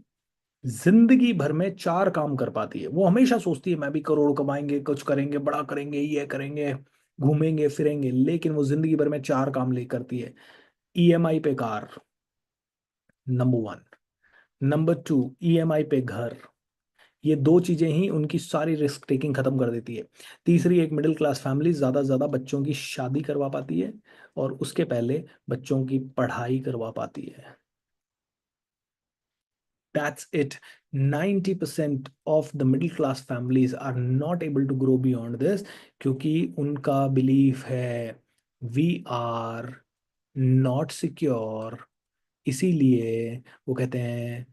जिंदगी भर में 4 काम कर पाती है। वो हमेशा सोचती है मैं भी करोड़ कमाएंगे, कुछ करेंगे, बड़ा करेंगे, ये करेंगे, घूमेंगे फिरेंगे, लेकिन वो जिंदगी भर में 4 काम ले करती है। ईएमआई पे कार, नंबर 1। नंबर 2, ईएमआई पे घर। ये 2 चीजें ही उनकी सारी रिस्क टेकिंग खत्म कर देती है। तीसरी, एक मिडिल क्लास फैमिली ज्यादा से ज्यादा बच्चों की शादी करवा पाती है, और उसके पहले बच्चों की पढ़ाई करवा पाती है। That's it. 90% of the middle class families are not able to grow beyond this, क्योंकि उनका बिलीफ है वी आर नॉट सिक्योर। इसीलिए वो कहते हैं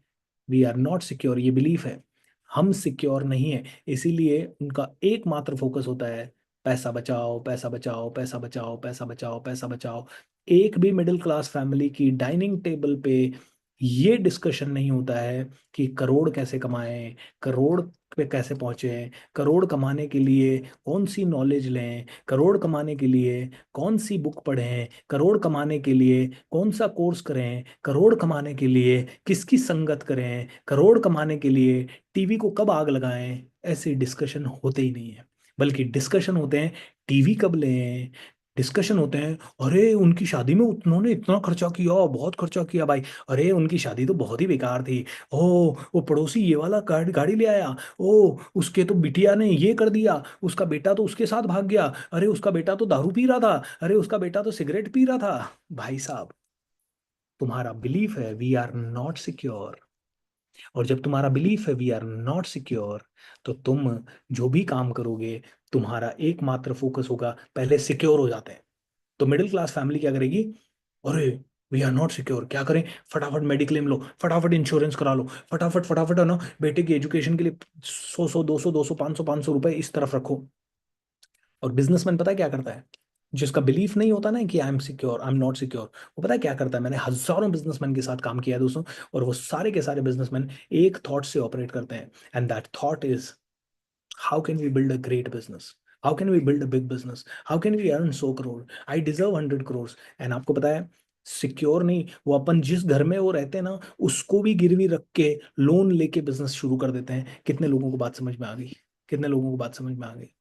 वी आर नॉट सिक्योर, ये बिलीफ है हम सिक्योर नहीं है, इसीलिए उनका एकमात्र फोकस होता है पैसा बचाओ, पैसा बचाओ, पैसा बचाओ, पैसा बचाओ, पैसा बचाओ। एक भी मिडिल क्लास फैमिली की डाइनिंग टेबल पे ये डिस्कशन नहीं होता है कि करोड़ कैसे कमाएं, करोड़ पे कैसे पहुंचे, करोड़ कमाने के लिए कौन सी नॉलेज लें, करोड़ कमाने के लिए कौन सी बुक पढ़ें, करोड़ कमाने के लिए कौन सा कोर्स करें, करोड़ कमाने के लिए किसकी संगत करें, करोड़ कमाने के लिए टीवी को कब आग लगाएं। ऐसे डिस्कशन होते ही नहीं है, बल्कि डिस्कशन होते हैं टीवी कब लें, डिस्कशन होते हैं अरे उनकी शादी में उन्होंने इतना खर्चा किया, बहुत खर्चा किया भाई, अरे उनकी शादी तो बहुत ही बेकार थी, ओ वो पड़ोसी ये वाला गाड़ी गाड़ी ले आया, ओ उसके तो बिटिया ने ये कर दिया, उसका बेटा तो उसके साथ भाग गया, अरे उसका बेटा तो दारू पी रहा था, अरे उसका बेटा तो सिगरेट पी रहा था। भाई साहब, तुम्हारा बिलीफ है वी आर नॉट सिक्योर, और जब तुम्हारा बिलीफ है वी आर नॉट सिक्योर, तो तुम जो भी काम करोगे, तुम्हारा एकमात्र फोकस होगा पहले सिक्योर हो जाते हैं। तो मिडिल क्लास फैमिली क्या करेगी, अरे वी आर नॉट सिक्योर, क्या करें, फटाफट मेडिक्लेम लो, फटाफट इंश्योरेंस करा लो, फटाफट फटाफट है ना, बेटे की एजुकेशन के लिए 100 100 200 200 500 500 रुपए इस तरफ रखो। और बिजनेसमैन पता है क्या करता है, जिसका बिलीफ नहीं होता ना कि I am secure, I am not secure, वो पता है क्या करता है, मैंने हजारों बिजनेसमैन के साथ काम किया है दोस्तों, और वो सारे के सारे बिजनेसमैन एक थॉट से ऑपरेट करते हैं, and that thought is how can we build a great business, how can we build a big business, how can we earn 100 crore, I deserve 100 crore. And आपको पता है, सिक्योर नहीं, वो अपन जिस घर में वो रहते हैं ना, उसको भी गिरवी रख के लोन लेके बिजनेस शुरू कर देते हैं। कितने लोगों को बात समझ में आ गई, कितने लोगों को बात समझ में आ गई।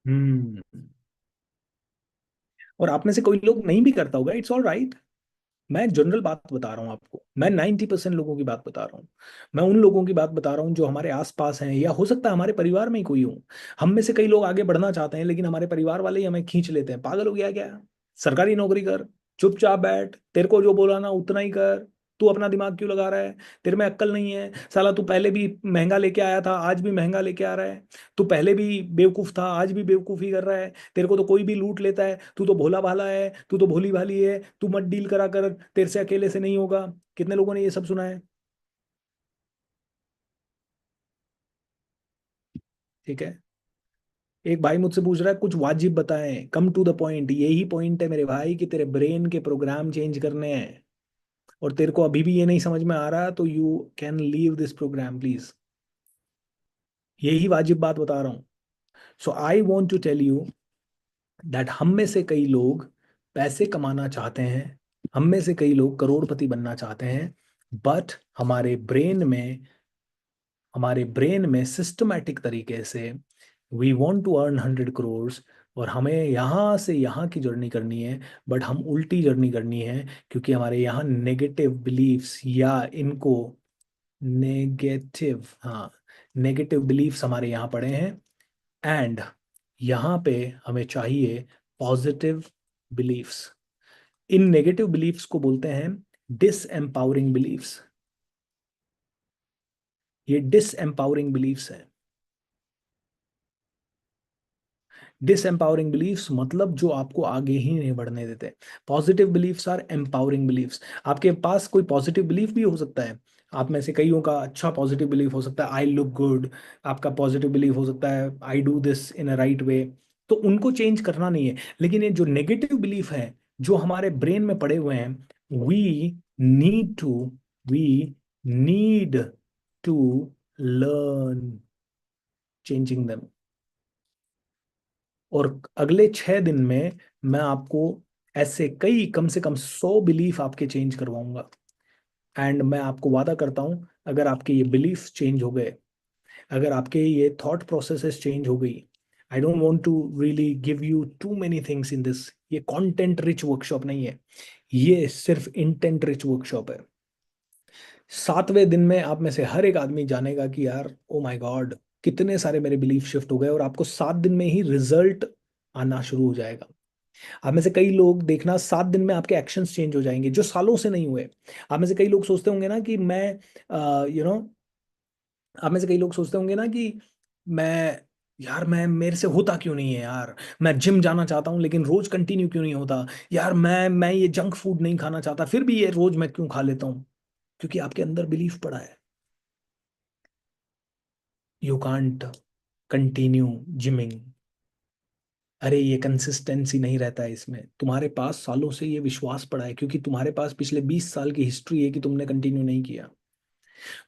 हम्म। और आप में से कोई लोग नहीं भी करता होगा, इट्स ऑल राइट। मैं जनरल बात बता रहा हूँ आपको, मैं 90% लोगों की बात बता रहा हूँ। मैं उन लोगों की बात बता रहा हूँ जो हमारे आसपास हैं, या हो सकता है हमारे परिवार में ही कोई हो। हम में से कई लोग आगे बढ़ना चाहते हैं, लेकिन हमारे परिवार वाले ही हमें खींच लेते हैं, पागल हो गया क्या, सरकारी नौकरी कर, चुपचाप बैठ, तेरे को जो बोला ना उतना ही कर। तू अपना दिमाग क्यों लगा रहा है? तेरे में अक्ल नहीं है साला। तू पहले भी महंगा लेके आया था, आज भी महंगा लेके आ रहा है। तू पहले भी बेवकूफ था, आज भी बेवकूफी कर रहा है। तेरे को तो कोई भी लूट लेता है, तू तो भोला भाला है, तू तो भोली भाली है। तू मत डील करा कर, तेरे से अकेले से नहीं होगा। कितने लोगों ने ये सब सुना है? ठीक है। एक भाई मुझसे पूछ रहा है कुछ वाजिब बताएं, कम टू द पॉइंट। यही पॉइंट है मेरे भाई कि तेरे ब्रेन के प्रोग्राम चेंज करने हैं। और तेरे को अभी भी ये नहीं समझ में आ रहा तो you can leave this program please. यही वाजिब बात बता रहा हूँ। So I want to tell you that हम में से कई लोग पैसे कमाना चाहते हैं, हम में से कई लोग करोड़पति बनना चाहते हैं, बट हमारे ब्रेन में सिस्टमैटिक तरीके से we want to earn 100 crore, और हमें यहाँ से यहाँ की जर्नी करनी है। बट हम उल्टी जर्नी करनी है, क्योंकि हमारे यहाँ नेगेटिव बिलीफ्स या इनको नेगेटिव, हाँ, नेगेटिव बिलीफ्स हमारे यहाँ पड़े हैं। एंड यहाँ पे हमें चाहिए पॉजिटिव बिलीफ्स। इन नेगेटिव बिलीफ्स को बोलते हैं डिस एम्पावरिंग बिलीफ्स। ये डिस एम्पावरिंग बिलीफ्स हैं। डिसएम्पावरिंग बिलीफ्स मतलब जो आपको आगे ही नहीं बढ़ने देते। Positive beliefs are empowering beliefs. आपके पास कोई पॉजिटिव बिलीफ भी हो सकता है। आप में से कईयों का अच्छा पॉजिटिव बिलीफ हो सकता है, आई लुक गुड। आपका पॉजिटिव बिलीफ हो सकता है, I do this in a right way. तो उनको चेंज करना नहीं है। लेकिन ये जो नेगेटिव बिलीफ है, जो हमारे ब्रेन में पड़े हुए हैं, we need to we need to learn changing them. और अगले 6 दिन में मैं आपको ऐसे कई, कम से कम 100 बिलीफ आपके चेंज करवाऊंगा। एंड मैं आपको वादा करता हूं, अगर आपके ये बिलीफ चेंज हो गए, अगर आपके ये थॉट प्रोसेसेस चेंज हो गई, I don't want to really give you too many things in this. ये कंटेंट रिच वर्कशॉप नहीं है, ये सिर्फ इंटेंट रिच वर्कशॉप है। 7वें दिन में आप में से हर एक आदमी जानेगा कि यार ओ माय गॉड, कितने सारे मेरे बिलीफ शिफ्ट हो गए। और आपको 7 दिन में ही रिजल्ट आना शुरू हो जाएगा। आप में से कई लोग देखना, 7 दिन में आपके एक्शंस चेंज हो जाएंगे जो सालों से नहीं हुए। आप में से कई लोग सोचते होंगे ना कि मैं, यू नो आप में से कई लोग सोचते होंगे ना कि मैं, यार मैं, मेरे से होता क्यों नहीं है यार। मैं जिम जाना चाहता हूँ लेकिन रोज कंटिन्यू क्यों नहीं होता। यार मैं ये जंक फूड नहीं खाना चाहता, फिर भी ये रोज मैं क्यों खा लेता हूँ? क्योंकि आपके अंदर बिलीफ पड़ा है, यू कांट कंटिन्यू जिमिंग। अरे ये कंसिस्टेंसी नहीं रहता है इसमें। तुम्हारे पास सालों से ये विश्वास पड़ा है, क्योंकि तुम्हारे पास पिछले 20 साल की हिस्ट्री है कि तुमने कंटिन्यू नहीं किया।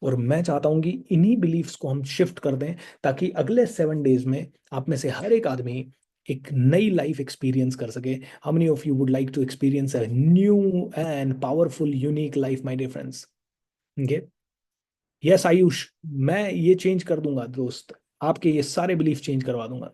और मैं चाहता हूं कि इन्हीं बिलीफ्स को हम शिफ्ट कर दें, ताकि अगले 7 डेज में आप में से हर एक आदमी एक नई लाइफ एक्सपीरियंस कर सके। How many of you would like to experience a new and powerful unique life, my dear friends? Okay. Yes Ayush, मैं ये चेंज कर दूंगा दोस्त, आपके ये सारे बिलीफ चेंज करवा दूंगा।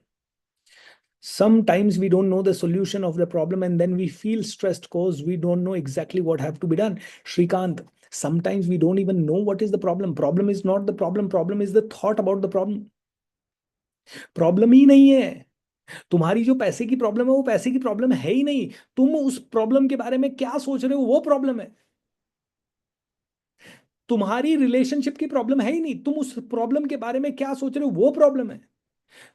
Sometimes we don't know the solution of the problem and then we feel stressed because we don't know exactly what have to be done. Shrikant, sometimes we don't even know what is the problem. Problem is not the problem. Problem is the thought about the problem. Problem ही नहीं है। तुम्हारी जो पैसे की problem है वो पैसे की प्रॉब्लम है ही नहीं। तुम उस प्रॉब्लम के बारे में क्या सोच रहे हो वो प्रॉब्लम है। तुम्हारी रिलेशनशिप की प्रॉब्लम है ही नहीं, तुम उस प्रॉब्लम के बारे में क्या सोच रहे हो वो प्रॉब्लम है।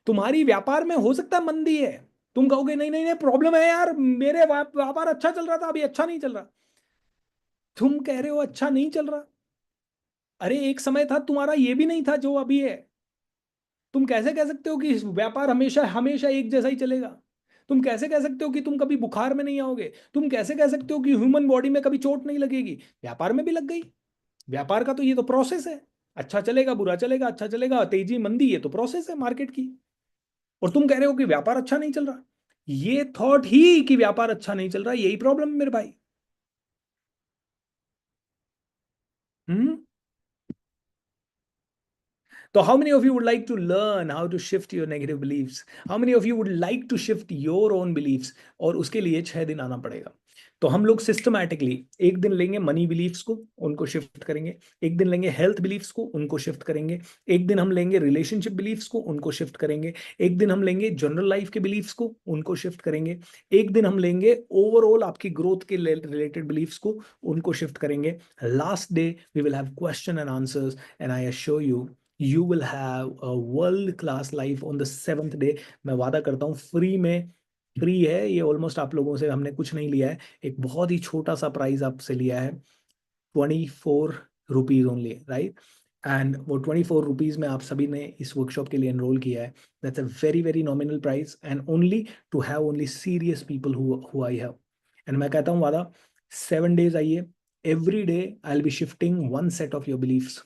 तुम्हारी व्यापार में हो सकता है मंदी है, तुम कहोगे नहीं नहीं नहीं प्रॉब्लम है यार, मेरे व्यापार अच्छा चल रहा था अभी अच्छा नहीं चल रहा। तुम कह रहे हो अच्छा नहीं चल रहा। अरे एक समय था तुम्हारा ये भी नहीं था जो अभी है। तुम कैसे कह सकते हो कि व्यापार हमेशा हमेशा एक जैसा ही चलेगा? तुम कैसे कह सकते हो कि तुम कभी बुखार में नहीं आओगे? तुम कैसे कह सकते हो कि ह्यूमन बॉडी में कभी चोट नहीं लगेगी? व्यापार में भी लग गई। व्यापार का तो ये तो प्रोसेस है। अच्छा चलेगा बुरा चलेगा, अच्छा चलेगा तेजी मंदी, ये तो प्रोसेस है मार्केट की। और तुम कह रहे हो कि व्यापार अच्छा नहीं चल रहा। ये थॉट ही कि व्यापार अच्छा नहीं चल रहा, यही प्रॉब्लम है मेरे भाई। हम्म। तो how many of you would like to learn how to shift your negative beliefs? How many of you would like to shift your own beliefs? और उसके लिए 6 दिन आना पड़ेगा। तो हम लोग सिस्टमैटिकली एक दिन लेंगे मनी बिलीफ्स को, उनको शिफ्ट करेंगे, एक दिन लेंगे हेल्थ बिलीफ्स को, उनको शिफ्ट करेंगे, एक दिन हम लेंगे रिलेशनशिप बिलीफ्स को, उनको शिफ्ट करेंगे, एक दिन हम लेंगे जनरल लाइफ के बिलीफ्स को, उनको शिफ्ट करेंगे, एक दिन हम लेंगे ओवरऑल आपकी ग्रोथ के रिलेटेड बिलीफ्स को, उनको शिफ्ट करेंगे। Last day we will have question and answers and I assure you you will have a world class life on the 7th day। मैं वादा करता हूँ फ्री में, फ्री है ये, ऑलमोस्ट आप लोगों से हमने कुछ नहीं लिया है, एक बहुत ही छोटा सा प्राइस आपसे लिया है, 24 रुपीज ओनली, राइट। एंड वो 24 रुपीज में आप सभी ने इस वर्कशॉप के लिए एनरोल किया है। That's a very very nominal price and only to have only serious people who I have. And मैं कहता हूँ वादा, 7 days आइए, every day I will be shifting one set of your beliefs.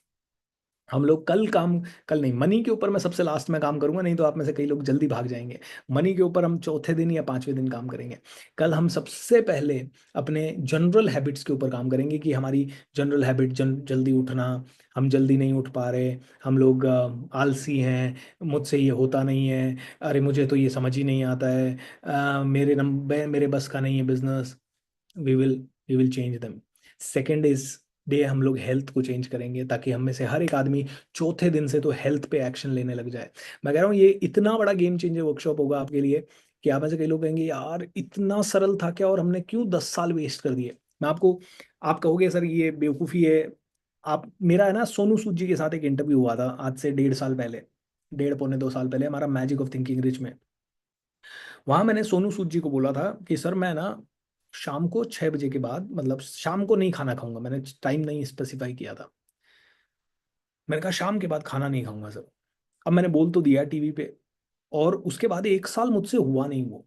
हम लोग कल नहीं, मनी के ऊपर मैं सबसे लास्ट में काम करूंगा, नहीं तो आप में से कई लोग जल्दी भाग जाएंगे। मनी के ऊपर हम चौथे दिन या 5वें दिन काम करेंगे। कल हम सबसे पहले अपने जनरल हैबिट्स के ऊपर काम करेंगे कि हमारी जनरल हैबिट, जल्दी उठना, हम जल्दी नहीं उठ पा रहे, हम लोग आलसी हैं, मुझसे ये होता नहीं है, अरे मुझे तो ये समझ ही नहीं आता है, मेरे बस का नहीं है business. We will we will change them. Second is day हम लोग हेल्थ को चेंज करेंगे, ताकि हम में से हर एक आदमी चौथे दिन से तो हेल्थ पे एक्शन लेने लग जाए। मैं कह रहा हूँ ये इतना बड़ा गेम चेंजर वर्कशॉप होगा आपके लिए कि आप में से कई लोग कहेंगे यार इतना सरल था क्या, और हमने क्यों 10 साल वेस्ट कर दिए। मैं आपको, आप कहोगे सर ये बेवकूफ़ी है। आप, मेरा है ना सोनू सूद जी के साथ एक इंटरव्यू हुआ था आज से 1.5 साल पहले, 1.5 पौने 2 साल पहले, हमारा मैजिक ऑफ थिंकिंग रिच में। वहां मैंने सोनू सूद जी को बोला था कि सर मैं ना शाम को 6 बजे के बाद, मतलब शाम को नहीं खाना खाऊंगा, मैंने टाइम नहीं स्पेसिफाई किया था। मैंने कहा शाम के बाद खाना नहीं खाऊंगा सर। अब मैंने बोल तो दिया टीवी पे, और उसके बाद 1 साल मुझसे हुआ नहीं वो,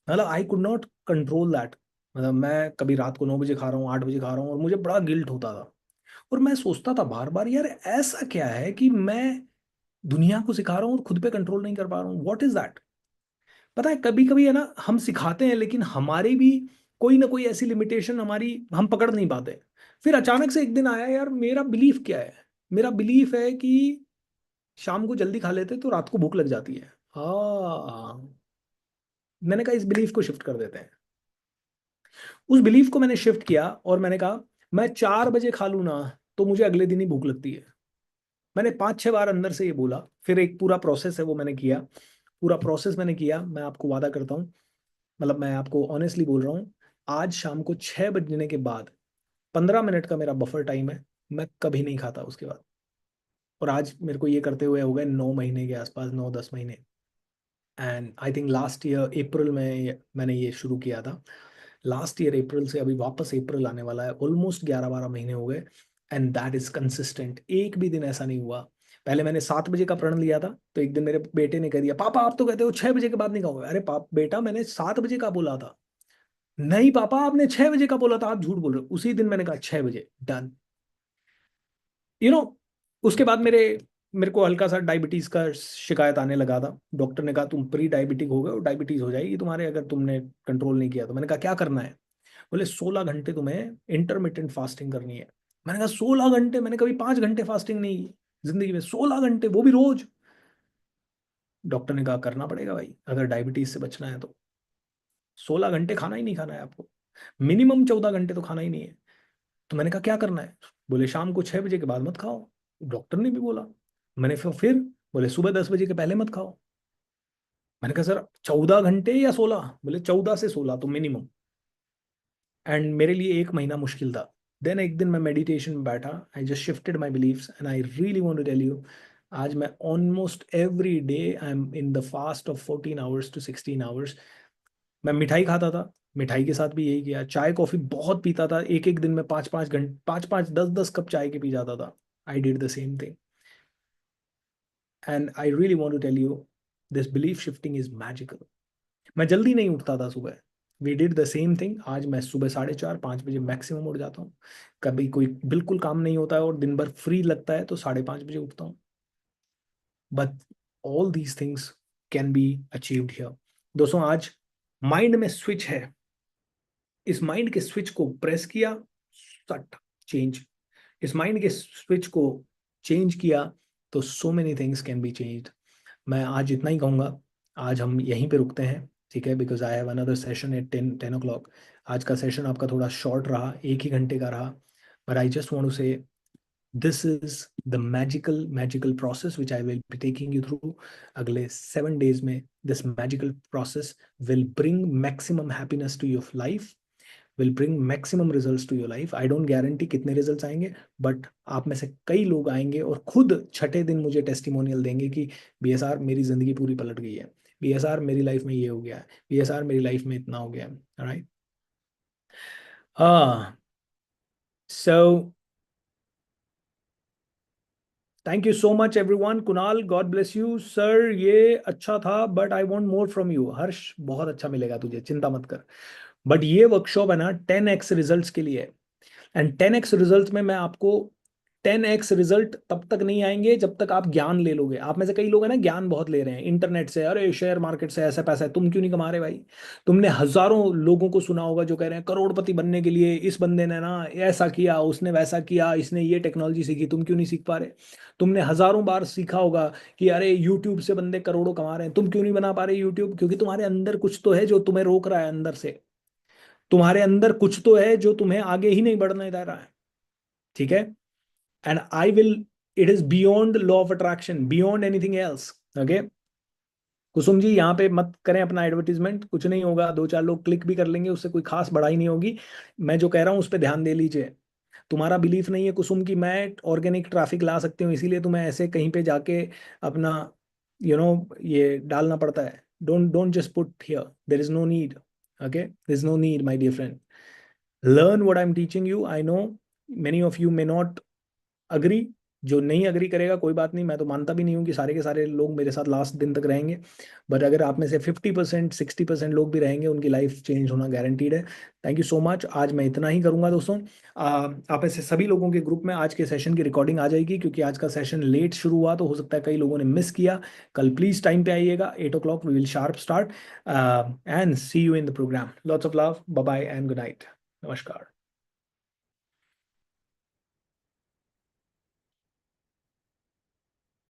मतलब I could not control that. मतलब मैं कभी रात को 9 बजे खा रहा हूँ, 8 बजे खा रहा हूँ, और मुझे बड़ा गिल्ट होता था। और मैं सोचता था बार बार, यार ऐसा क्या है कि मैं दुनिया को सिखा रहा हूँ और खुद पे कंट्रोल नहीं कर पा रहा हूँ, व्हाट इज दैट। पता है कभी कभी है ना, हम सिखाते हैं लेकिन हमारी भी कोई ना कोई ऐसी लिमिटेशन हमारी हम पकड़ नहीं पाते। फिर अचानक से एक दिन आया, यार मेरा बिलीफ क्या है, मेरा बिलीफ है कि शाम को जल्दी खा लेते तो रात को भूख लग जाती है। हाँ, मैंने कहा इस बिलीफ को शिफ्ट कर देते हैं। उस बिलीफ को मैंने शिफ्ट किया और मैंने कहा मैं 4 बजे खा लूँ ना तो मुझे अगले दिन ही भूख लगती है। मैंने 5-6 बार अंदर से ये बोला, फिर एक पूरा प्रोसेस है वो मैंने किया, पूरा प्रोसेस मैंने किया। मैं आपको वादा करता हूँ, मतलब मैं आपको ऑनेस्टली बोल रहा हूँ, आज शाम को 6 बजने के बाद 15 मिनट का मेरा बफर टाइम है, मैं कभी नहीं खाता उसके बाद। और आज मेरे को ये करते हुए हो गए 9 महीने के आसपास, 9-10 महीने। And I think last year April में मैंने ये शुरू किया था। लास्ट ईयर अप्रैल से अभी वापस अप्रैल आने वाला है, ऑलमोस्ट 11-12 महीने हो गए। एंड दैट इज कंसिस्टेंट, एक भी दिन ऐसा नहीं हुआ। पहले मैंने 7 बजे का प्रण लिया था, तो एक दिन मेरे बेटे ने कह दिया पापा आप तो कहते हो 6 बजे के बाद नहीं खाओगे। अरे पाप बेटा, मैंने 7 बजे का बोला था। नहीं पापा आपने 6 बजे का बोला था, आप झूठ बोल रहे हो। उसी दिन मैंने कहा 6 बजे, डन। यू नो, उसके बाद मेरे मेरे को हल्का सा डायबिटीज का शिकायत आने लगा था। डॉक्टर ने कहा तुम प्री डायबिटिक हो गए और डायबिटीज हो जाएगी तुम्हारे अगर तुमने कंट्रोल नहीं किया तो। मैंने कहा क्या करना है। बोले 16 घंटे तुम्हें इंटरमिटेंट फास्टिंग करनी है। मैंने कहा 16 घंटे, मैंने कभी 5 घंटे फास्टिंग नहीं की जिंदगी में, 16 घंटे वो भी रोज। डॉक्टर ने कहा करना पड़ेगा भाई, अगर डायबिटीज से बचना है तो 16 घंटे खाना ही नहीं खाना है आपको, मिनिमम 14 घंटे तो खाना ही नहीं है। तो मैंने कहा क्या करना है। बोले शाम को 6 बजे के बाद मत खाओ, डॉक्टर ने भी बोला। मैंने फिर बोले सुबह 10 बजे के पहले मत खाओ। मैंने कहा सर 14 घंटे या 16। बोले 14 से 16 तो मिनिमम। एंड मेरे लिए एक महीना मुश्किल था। देन एक दिन मैं मेडिटेशन में बैठा, I just shifted my beliefs and I really want to tell you, आज मैं almost every day I am in the fast of 14 hours to 16 hours। मैं मिठाई खाता था, मिठाई के साथ भी यही किया। चाय कॉफी बहुत पीता था, एक एक दिन में 5-5 घंटे, 5-5 10-10 कप चाय के पी जाता था। I did the same thing and I really want to tell you, this belief shifting is magical. मैं जल्दी नहीं उठता था सुबह, we did the same thing. आज मैं सुबह 4:30-5 बजे मैक्सिमम उठ जाता हूँ। कभी कोई बिल्कुल काम नहीं होता है और दिन भर फ्री लगता है तो 5:30 बजे उठता हूँ। But all these things can be achieved here. दोस्तों आज माइंड में स्विच है, इस माइंड के स्विच को प्रेस किया, सट, चेंज। इस माइंड के स्विच को चेंज किया तो so many things can be changed. मैं आज इतना ही कहूँगा, आज हम यहीं पे रुकते हैं, ठीक है, because I have another session at 10 o'clock। आज का सेशन आपका थोड़ा शॉर्ट रहा, 1 ही घंटे का रहा, but I just want to say this is the magical process which I will be taking you through अगले 7 डेज में. This magical process will bring maximum happiness to your life, will bring maximum results to your life. I don't guarantee कितने results आएंगे, but आप में से कई लोग आएंगे और खुद छठे दिन मुझे टेस्टिमोनियल देंगे कि बीएसआर मेरी जिंदगी पूरी पलट गई है, बीएसआर मेरी लाइफ में ये हो गया है, बीएसआर मेरी लाइफ में इतना हो गया है. Right. So thank you so much everyone. Kunal, God bless you sir. ये अच्छा था but I want more from you. Harsh, बहुत अच्छा मिलेगा तुझे, चिंता मत कर. बट ये वर्कशॉप है ना 10x रिजल्ट्स के लिए. एंड 10x रिजल्ट में मैं आपको 10x रिजल्ट तब तक नहीं आएंगे जब तक आप ज्ञान ले लोगे. आप में से कई लोग हैं ना ज्ञान बहुत ले रहे हैं इंटरनेट से, अरे शेयर मार्केट से ऐसा पैसा है, तुम क्यों नहीं कमा रहे भाई? तुमने हजारों लोगों को सुना होगा जो कह रहे हैं करोड़पति बनने के लिए इस बंदे ने ना ऐसा किया, उसने वैसा किया, इसने ये टेक्नोलॉजी सीखी, तुम क्यों नहीं सीख पा रहे? तुमने हजारों बार सीखा होगा कि अरे यूट्यूब से बंदे करोड़ों कमा रहे हैं, तुम क्यों नहीं बना पा रहे यूट्यूब? क्योंकि तुम्हारे अंदर कुछ तो है जो तुम्हें रोक रहा है अंदर से. तुम्हारे अंदर कुछ तो है जो तुम्हें आगे ही नहीं बढ़ने दे रहा है. ठीक है. And I will, it is beyond law of attraction, beyond anything else. Okay. Kusum ji यहाँ पे मत करें अपना एडवर्टीजमेंट, कुछ नहीं होगा, 2-4 लोग क्लिक भी कर लेंगे, उससे कोई खास बढ़ाई नहीं होगी. मैं जो कह रहा हूँ उस पर ध्यान दे लीजिए. तुम्हारा बिलीफ नहीं है कुसुम की मैं ऑर्गेनिक ट्रैफिक ला सकती हूँ, इसीलिए तुम्हें ऐसे कहीं पे जाके अपना ये डालना पड़ता है. Don't don't just put here, there is no need. Okay, there is no need my dear friend. learn what I'm teaching you. I know many of you may not agree. जो नहीं अग्री करेगा कोई बात नहीं, मैं तो मानता भी नहीं हूँ कि सारे के सारे लोग मेरे साथ लास्ट दिन तक रहेंगे. बट अगर आप में से 50% 60% लोग भी रहेंगे, उनकी लाइफ चेंज होना गारंटीड है. Thank you so much. आज मैं इतना ही करूंगा दोस्तों. आप ऐसे सभी लोगों के ग्रुप में आज के सेशन की रिकॉर्डिंग आ जाएगी, क्योंकि आज का सेशन लेट शुरू हुआ तो हो सकता है कई लोगों ने मिस किया. कल प्लीज टाइम पे आइएगा, 8 o'clock we will sharp start. And see you in the program. Lots of love, bye bye and good night. नमस्कार.